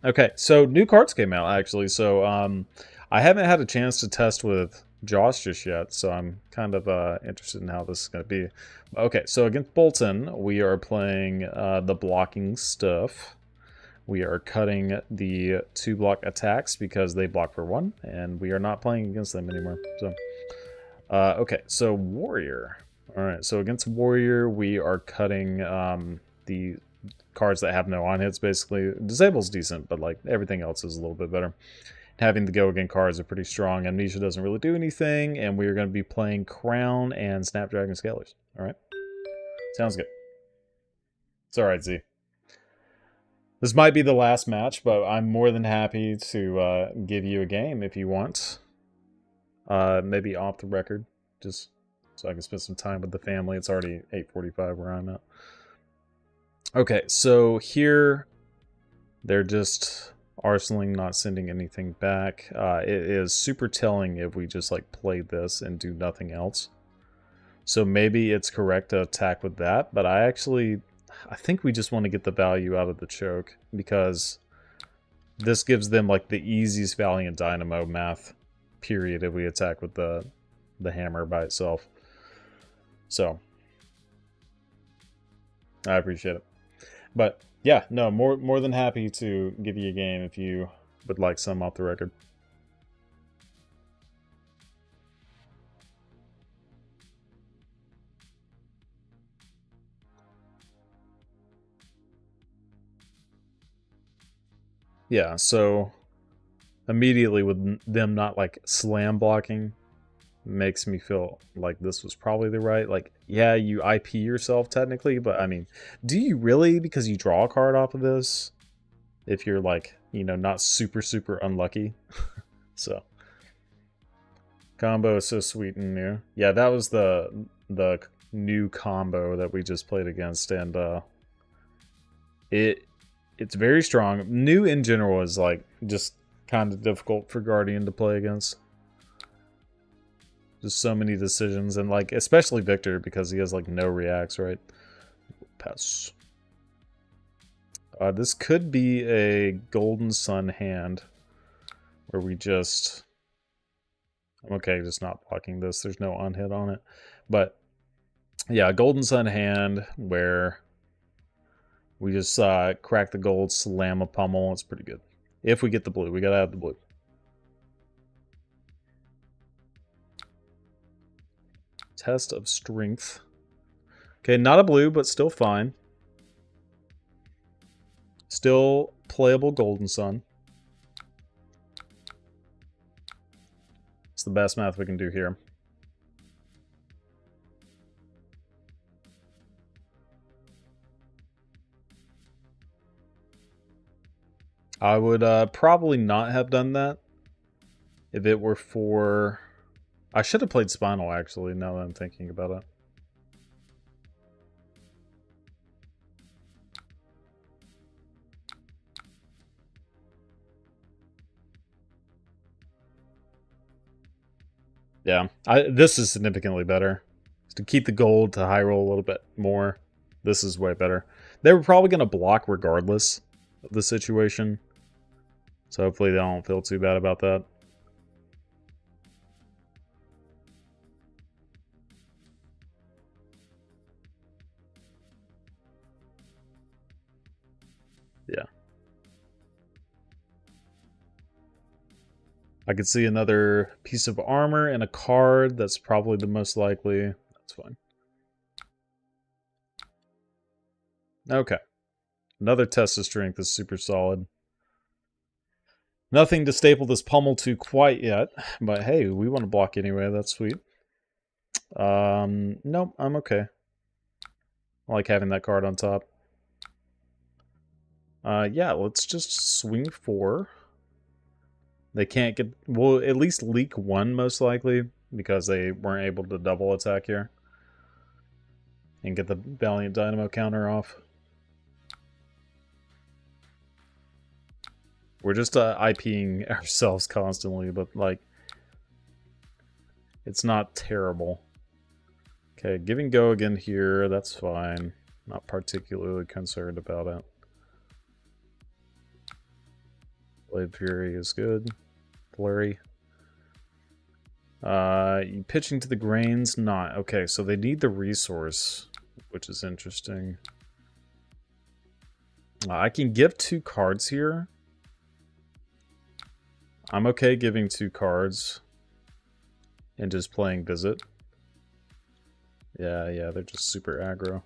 Okay, so new cards came out, actually. So, I haven't had a chance to test with Josh just yet, so I'm kind of interested in how this is going to be. Okay, so against Bolton, we are playing the blocking stuff. We are cutting the 2-block attacks because they block for 1, and we are not playing against them anymore. So, okay, so Warrior. Alright, so against Warrior, we are cutting the cards that have no on-hits, basically. Disable's decent, but like everything else is a little bit better. Having the go again cards are pretty strong. Amnesia doesn't really do anything, and we are going to be playing Crown and Snapdragon Scalers. Alright? Sounds good. It's alright, Z. This might be the last match, but I'm more than happy to give you a game if you want. Maybe off the record, just so I can spend some time with the family. It's already 8:45 where I'm at. Okay, so here they're just arsenaling, not sending anything back. It is super telling if we just like play this and do nothing else. So maybe it's correct to attack with that, but I think we just want to get the value out of the choke because this gives them like the easiest Valiant Dynamo math period if we attack with the hammer by itself. So I appreciate it. But yeah, no, more than happy to give you a game if you would like some off the record. Yeah, so immediately with them not like slam blocking makes me feel like this was probably the right, like, yeah, you IP yourself technically, but I mean, do you really, because you draw a card off of this, if you're like, you know, not super unlucky? So combo is so sweet and new. Yeah, that was the new combo that we just played against, and it's very strong. New in general is like just kind of difficult for Guardian to play against. Just so many decisions, and like especially Victor because he has like no reacts, right? Pass. This could be a Golden Sun hand where we just... I'm okay just not blocking this. There's no on-hit on it. But yeah, Golden Sun hand where we just crack the gold, slam a pummel. It's pretty good. If we get the blue, we gotta have the blue. Test of strength. Okay, not a blue, but still fine. Still playable Golden Sun. It's the best math we can do here. I would probably not have done that if it were for... I should have played Spinal, actually, now that I'm thinking about it. Yeah, this is significantly better. To keep the gold, to high roll a little bit more, this is way better. They were probably going to block regardless of the situation. So hopefully they don't feel too bad about that. Yeah. I could see another piece of armor and a card. That's probably the most likely. That's fine. Okay. Another test of strength is super solid. Nothing to staple this pummel to quite yet, but hey, we want to block anyway. That's sweet. Nope, I'm okay. I like having that card on top. Yeah, let's just swing 4. They can't get... We'll at least leak 1, most likely, because they weren't able to double attack here. And get the Valiant Dynamo counter off. We're just IPing ourselves constantly, but, like, it's not terrible. Okay, giving go again here, that's fine. Not particularly concerned about it. Blade Fury is good. Flurry. You pitching to the grains? Not. Okay, so they need the resource, which is interesting. I can give 2 cards here. I'm okay giving 2 cards and just playing Visit. Yeah, they're just super aggro.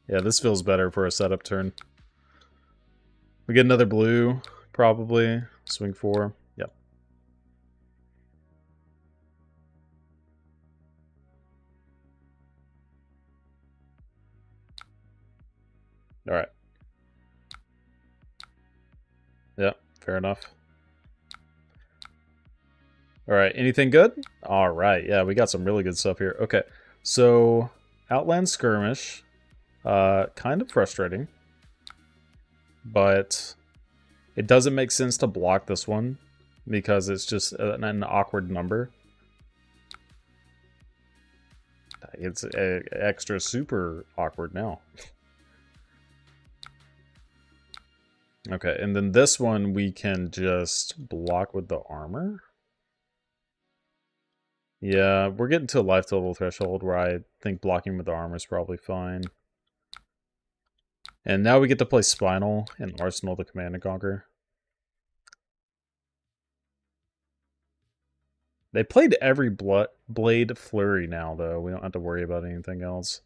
Yeah, this feels better for a setup turn. We get another blue, probably. Swing 4. Yep. Alright. Yep, fair enough. Alright, anything good? Alright, yeah, we got some really good stuff here. Okay, so Outland Skirmish. Kind of frustrating. But it doesn't make sense to block this one because it's just an awkward number. It's extra super awkward now. Okay, and then this one we can just block with the armor. Yeah, we're getting to a life total threshold where I think blocking with the armor is probably fine. And now we get to play Spinal and Arsenal the Command and Conquer. They played every Blade Flurry now, though. We don't have to worry about anything else.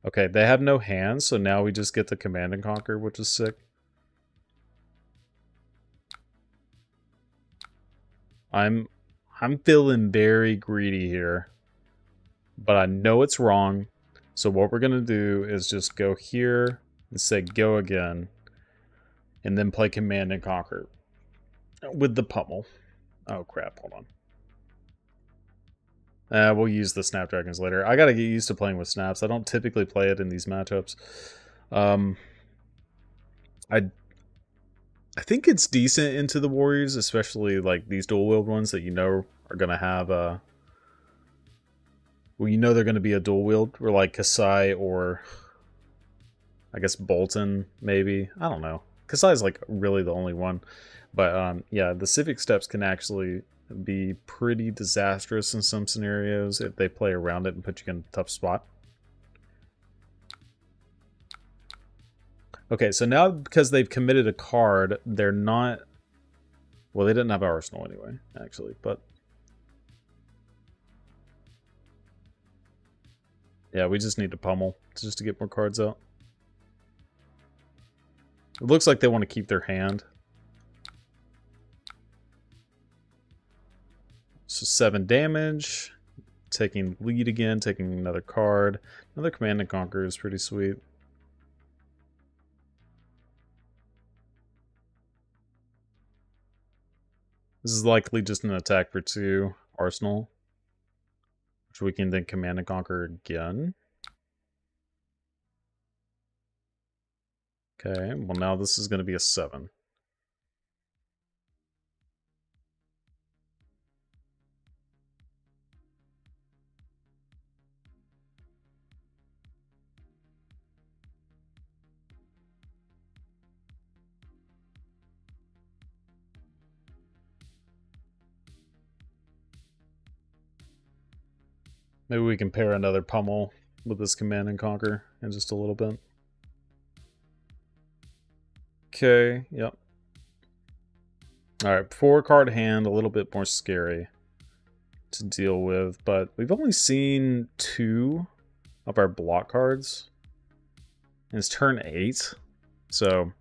Okay, they have no hands, so now we just get the Command and Conquer, which is sick. I'm feeling very greedy here, but I know it's wrong. So what we're gonna do is just go here and say go again, and then play Command and Conquer with the pummel. Oh crap! Hold on. We'll use the Snapdragons later. I gotta get used to playing with snaps. I don't typically play it in these matchups. I think it's decent into the Warriors, especially like these dual wield ones that you know are gonna have well, you know they're gonna be a dual wield, or like Kasai or I guess Bolton, maybe. I don't know. Kasai is like really the only one. But yeah, the Civic Steps can actually be pretty disastrous in some scenarios if they play around it and put you in a tough spot. Okay, so now because they've committed a card, they're not... Well, they didn't have Arsenal anyway, actually, but... Yeah, we just need to pummel just to get more cards out. It looks like they want to keep their hand. So 7 damage. Taking lead again, taking another card. Another Command and Conquer is pretty sweet. This is likely just an attack for 2 Arsenal, which we can then Command and Conquer again. Okay, well now this is going to be a 7. Maybe we can pair another pummel with this Command and Conquer in just a little bit. Okay, yep. Alright, 4-card hand, a little bit more scary to deal with, but we've only seen 2 of our block cards. And it's turn 8, so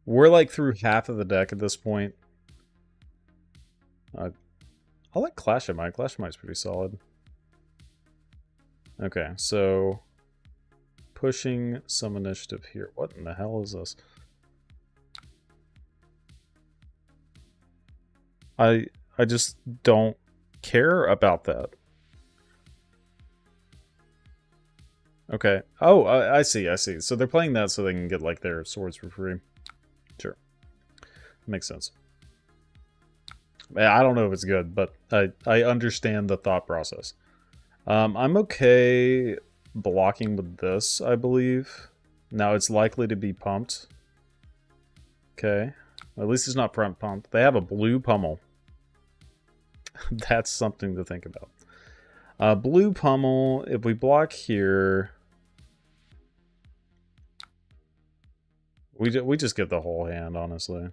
we're like through half of the deck at this point. I like Clash of Might. Clash of Might's pretty solid. Okay, so pushing some initiative here. What in the hell is this? I just don't care about that. Okay. Oh, I see, I see. So they're playing that so they can get, like, their swords for free. Sure. Makes sense. I don't know if it's good, but I understand the thought process. I'm okay blocking with this, I believe. Now, it's likely to be pumped. Okay. At least it's not front pumped. They have a blue pummel. That's something to think about. Blue pummel, if we block here... We just get the whole hand, honestly.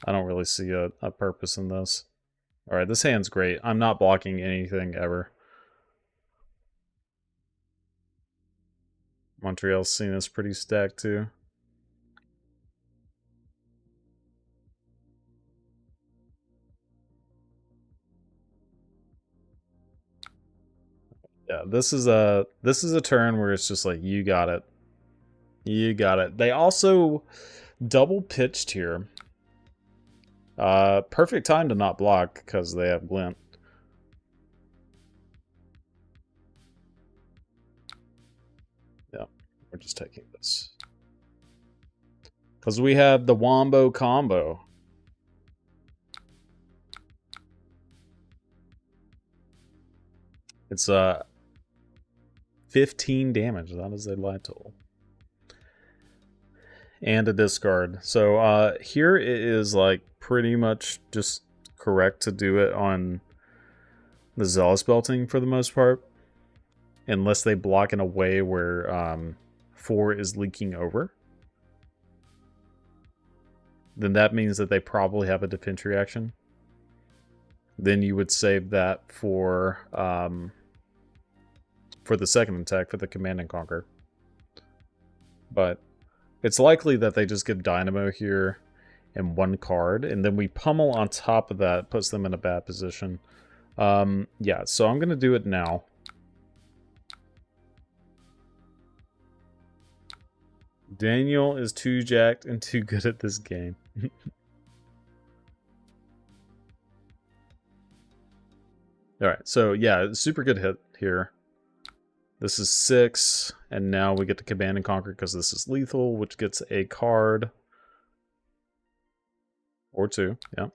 I don't really see a purpose in this. Alright, this hand's great. I'm not blocking anything ever. Montreal's scene is pretty stacked too. Yeah, this is a turn where it's just like, you got it. You got it. They also double pitched here. Perfect time to not block because they have glint. Yeah, we're just taking this. Because we have the Wombo combo. It's 15 damage. That is a light total. And a discard. So here it is like pretty much just correct to do it on the Zealous Belting for the most part. Unless they block in a way where 4 is leaking over. Then that means that they probably have a defense reaction. Then you would save that for the second attack, for the Command and Conquer. But it's likely that they just give Dynamo here and 1 card, and then we pummel on top of that, puts them in a bad position. Yeah, so I'm going to do it now. Daniel is too jacked and too good at this game. Alright, so yeah, super good hit here. This is 6, and now we get to Command and Conquer because this is lethal, which gets a card. Or 2, yeah.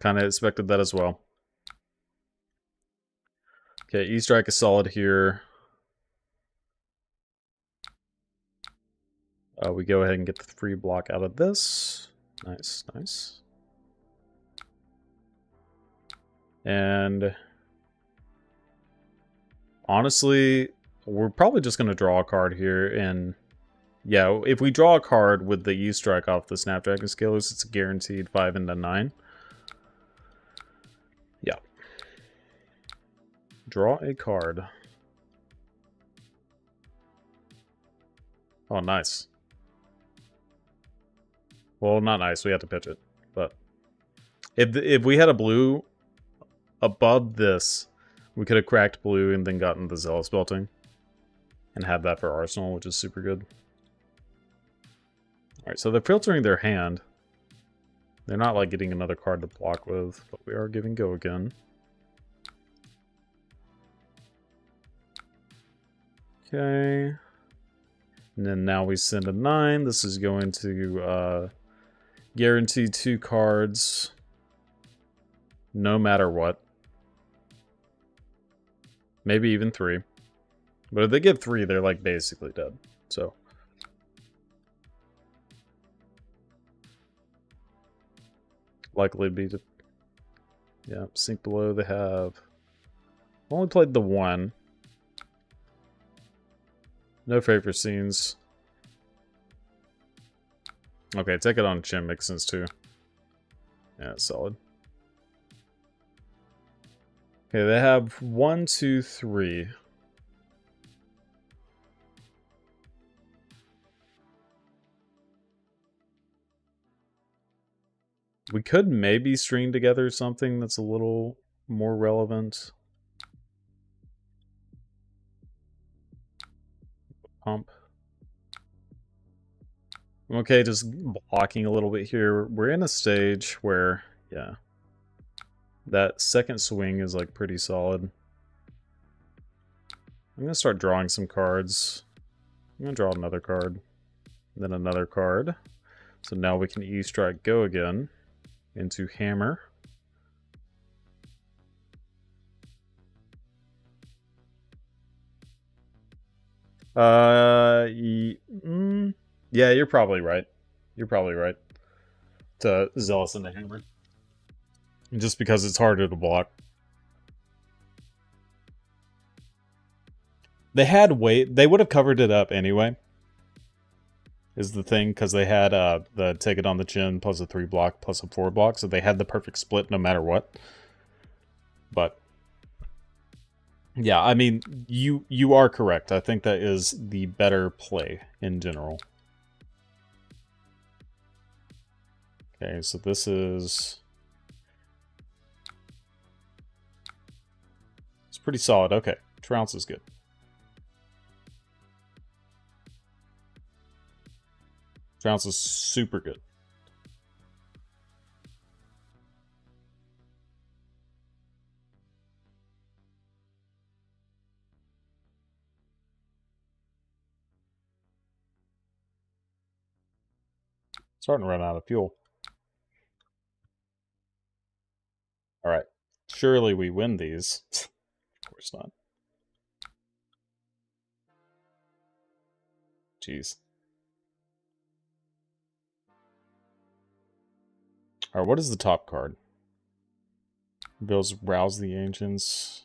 Kind of expected that as well. Okay, E-Strike is solid here. We go ahead and get the free block out of this. Nice, nice. And honestly, we're probably just going to draw a card here. And yeah, if we draw a card with the E-Strike off the Snapdragon Scalers, it's a guaranteed 5 into 9. Yeah. Draw a card. Oh, nice. Well, not nice. We have to pitch it. But if we had a blue above this, we could have cracked blue and then gotten the Zealous Belting. And have that for Arsenal, which is super good. Alright, so they're filtering their hand. They're not like getting another card to block with, but we are giving go again. Okay. And then now we send a 9. This is going to guarantee 2 cards no matter what. Maybe even 3. But if they get 3, they're like basically dead. So likely to be Yeah, sink below they have... Only played the one. No favorite scenes. Okay, take it on Chin makes sense too. Yeah, solid. Okay, they have 1, 2, 3. We could maybe string together something that's a little more relevant. Pump. Okay, just blocking a little bit here. We're in a stage where, yeah, that second swing is like pretty solid. I'm gonna start drawing some cards. I'm gonna draw another card, then another card. So now we can E-strike go again into hammer. Yeah, you're probably right. You're probably right. To Zealous into hammer. Just because it's harder to block. They had weight. They would have covered it up anyway. Is the thing, because they had the take it on the chin plus a 3 block plus a 4 block, so they had the perfect split no matter what. But yeah, I mean, you are correct. I think that is the better play in general. Okay, so this is... It's pretty solid. Okay, trounce is good. Trounce is super good. Starting to run out of fuel. Alright. Surely we win these. Of course not. Jeez. Alright, what is the top card? Bills rouse the ancients.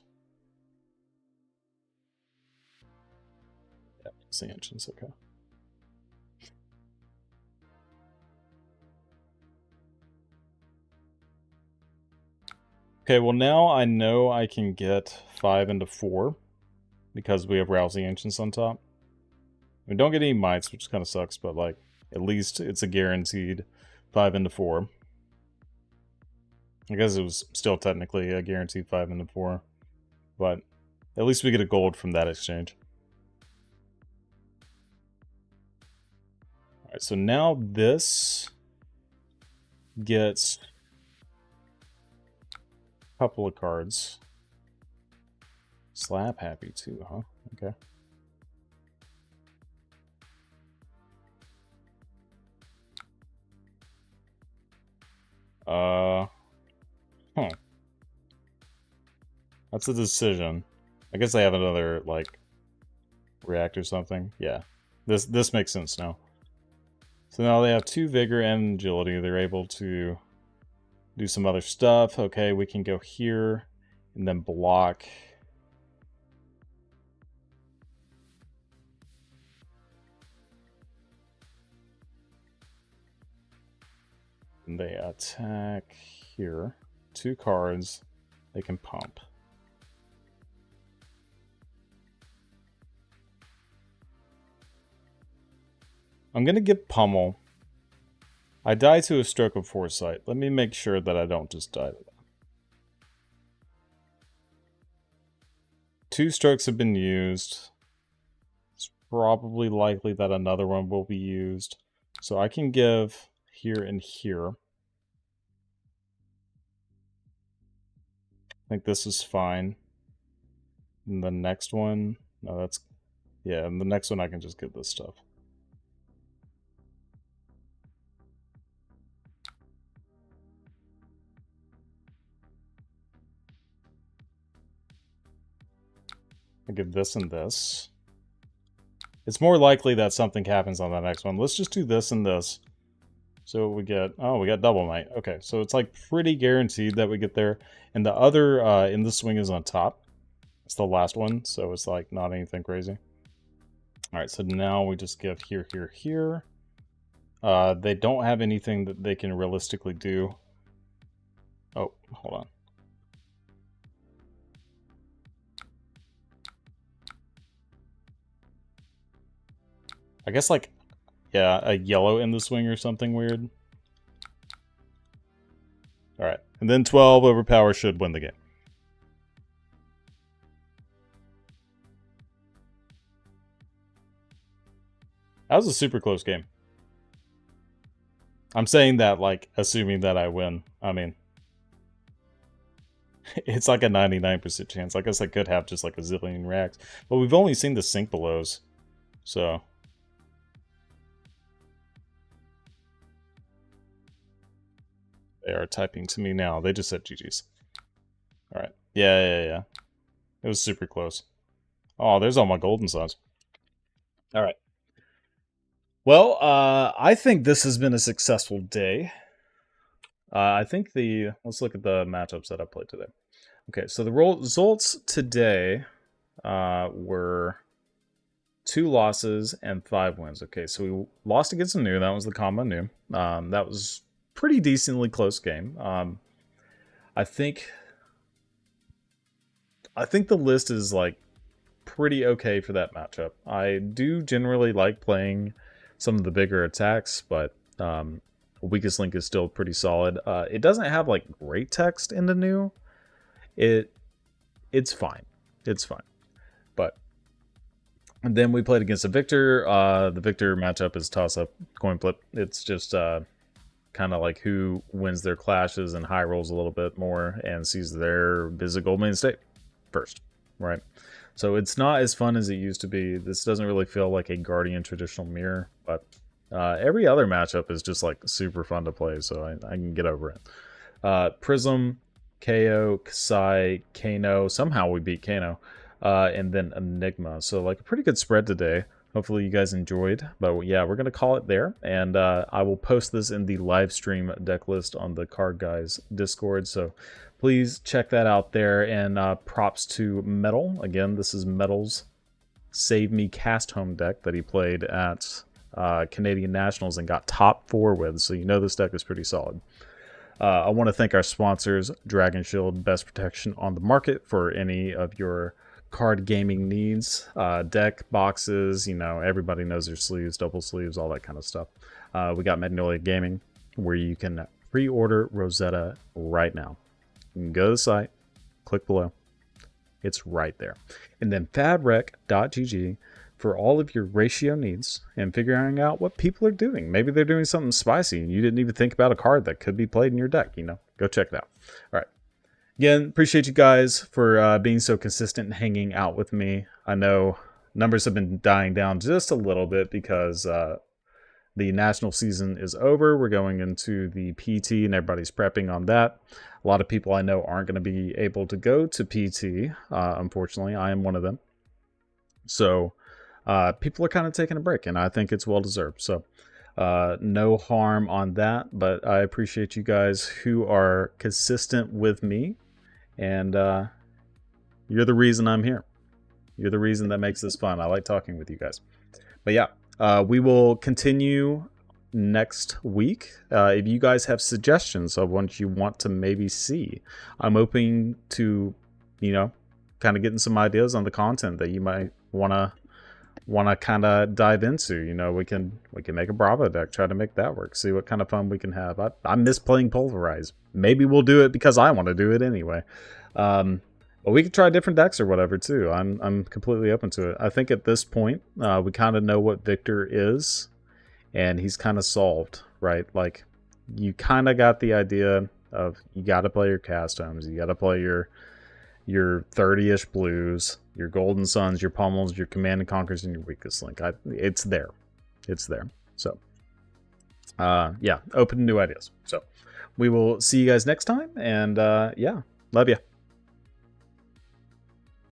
Yeah, it's the ancients, okay. Okay, well now I know I can get 5 into 4 because we have Rouse the Ancients on top. We don't get any mites, which kind of sucks, but like at least it's a guaranteed 5 into 4. I guess it was still technically a guaranteed 5 into 4, but at least we get a gold from that exchange. Alright, so now this gets a couple of cards. Slap happy too, huh? Okay. Huh. That's a decision. I guess they have another, like, react or something. Yeah. This makes sense now. So now they have 2 vigor and agility. They're able to do some other stuff. Okay, we can go here and then block. And they attack here. 2 cards. They can pump. I'm going to get pummel. I die to a stroke of foresight. Let me make sure that I don't just die to that. 2 strokes have been used. It's probably likely that another one will be used. So I can give here and here. I think this is fine. And the next one, no, that's, yeah, and the next one I can just get this stuff. I give this and this. It's more likely that something happens on the next one. Let's just do this and this. So we get, oh, we got double might. Okay, so it's like pretty guaranteed that we get there. And the other in the swing is on top. It's the last one, so it's like not anything crazy. All right, so now we just give here, here, here. They don't have anything that they can realistically do. Oh, hold on. I guess like, yeah, a yellow in the swing or something weird. All right, and then 12 overpower should win the game. That was a super close game. I'm saying that like assuming that I win. I mean, it's like a 99% chance. I guess I could have just like a zillion racks, but we've only seen the sink belows, so. They are typing to me now. They just said GG's. All right. Yeah. It was super close. Oh, there's all my golden sons. All right. Well, I think this has been a successful day. I think let's look at the matchups that I played today. Okay, so the results today were 2 losses and 5 wins. Okay, so we lost against a new. That was the combo new. That was pretty decently close game. I think the list is like pretty okay for that matchup. I do generally like playing some of the bigger attacks, but weakest link is still pretty solid. It doesn't have like great text in the new. It's fine. It's fine. But and then we played against a Victor. The Victor matchup is toss-up, coin flip. It's just kind of like who wins their clashes and high rolls a little bit more and sees their visit gold main state first, right? So it's not as fun as it used to be. This doesn't really feel like a Guardian traditional mirror, but every other matchup is just like super fun to play, so I can get over it. Prism, KO, Kasai, Kano. Somehow we beat Kano. And then Enigma. So like a pretty good spread today. Hopefully you guys enjoyed. But yeah, we're going to call it there. And I will post this in the live stream deck list on the TheCardGuyz Discord. So please check that out there. And props to Metal. Again, this is Metal's Save Me Cast Home deck that he played at Canadian Nationals and got top 4 with. So you know this deck is pretty solid. I want to thank our sponsors, Dragon Shield, best protection on the market for any of your card gaming needs, deck boxes, you know, everybody knows their sleeves, double sleeves, all that kind of stuff. We got Magnolia Gaming, where you can pre-order Rosetta right now. You can go to the site, click below, it's right there. And then fabtcg for all of your ratio needs and figuring out what people are doing. Maybe they're doing something spicy and you didn't even think about a card that could be played in your deck, you know, go check it out. All right. Again, appreciate you guys for being so consistent and hanging out with me. I know numbers have been dying down just a little bit because the national season is over. We're going into the PT and everybody's prepping on that. A lot of people I know aren't going to be able to go to PT. Unfortunately, I am one of them. So people are kind of taking a break, and I think it's well-deserved. So no harm on that, but I appreciate you guys who are consistent with me. And you're the reason I'm here. You're the reason that makes this fun. I like talking with you guys. But yeah, we will continue next week. If you guys have suggestions of what you want to maybe see, I'm open to, you know, kind of getting some ideas on the content that you might want to kind of dive into. You know, we can make a Bravo deck, try to make that work, see what kind of fun we can have. I miss playing Pulverize. Maybe we'll do it because I want to do it anyway. But we could try different decks or whatever too. I'm completely open to it. I think at this point we kind of know what Victor is, and he's kind of solved, right? Like you kind of got the idea of you got to play your cast homes, you got to play your 30-ish blues, your Golden Suns, your Pummels, your Command and Conquers, and your Weakest Link. It's there. It's there. So, yeah, open to new ideas. So, we will see you guys next time. And, yeah, love ya.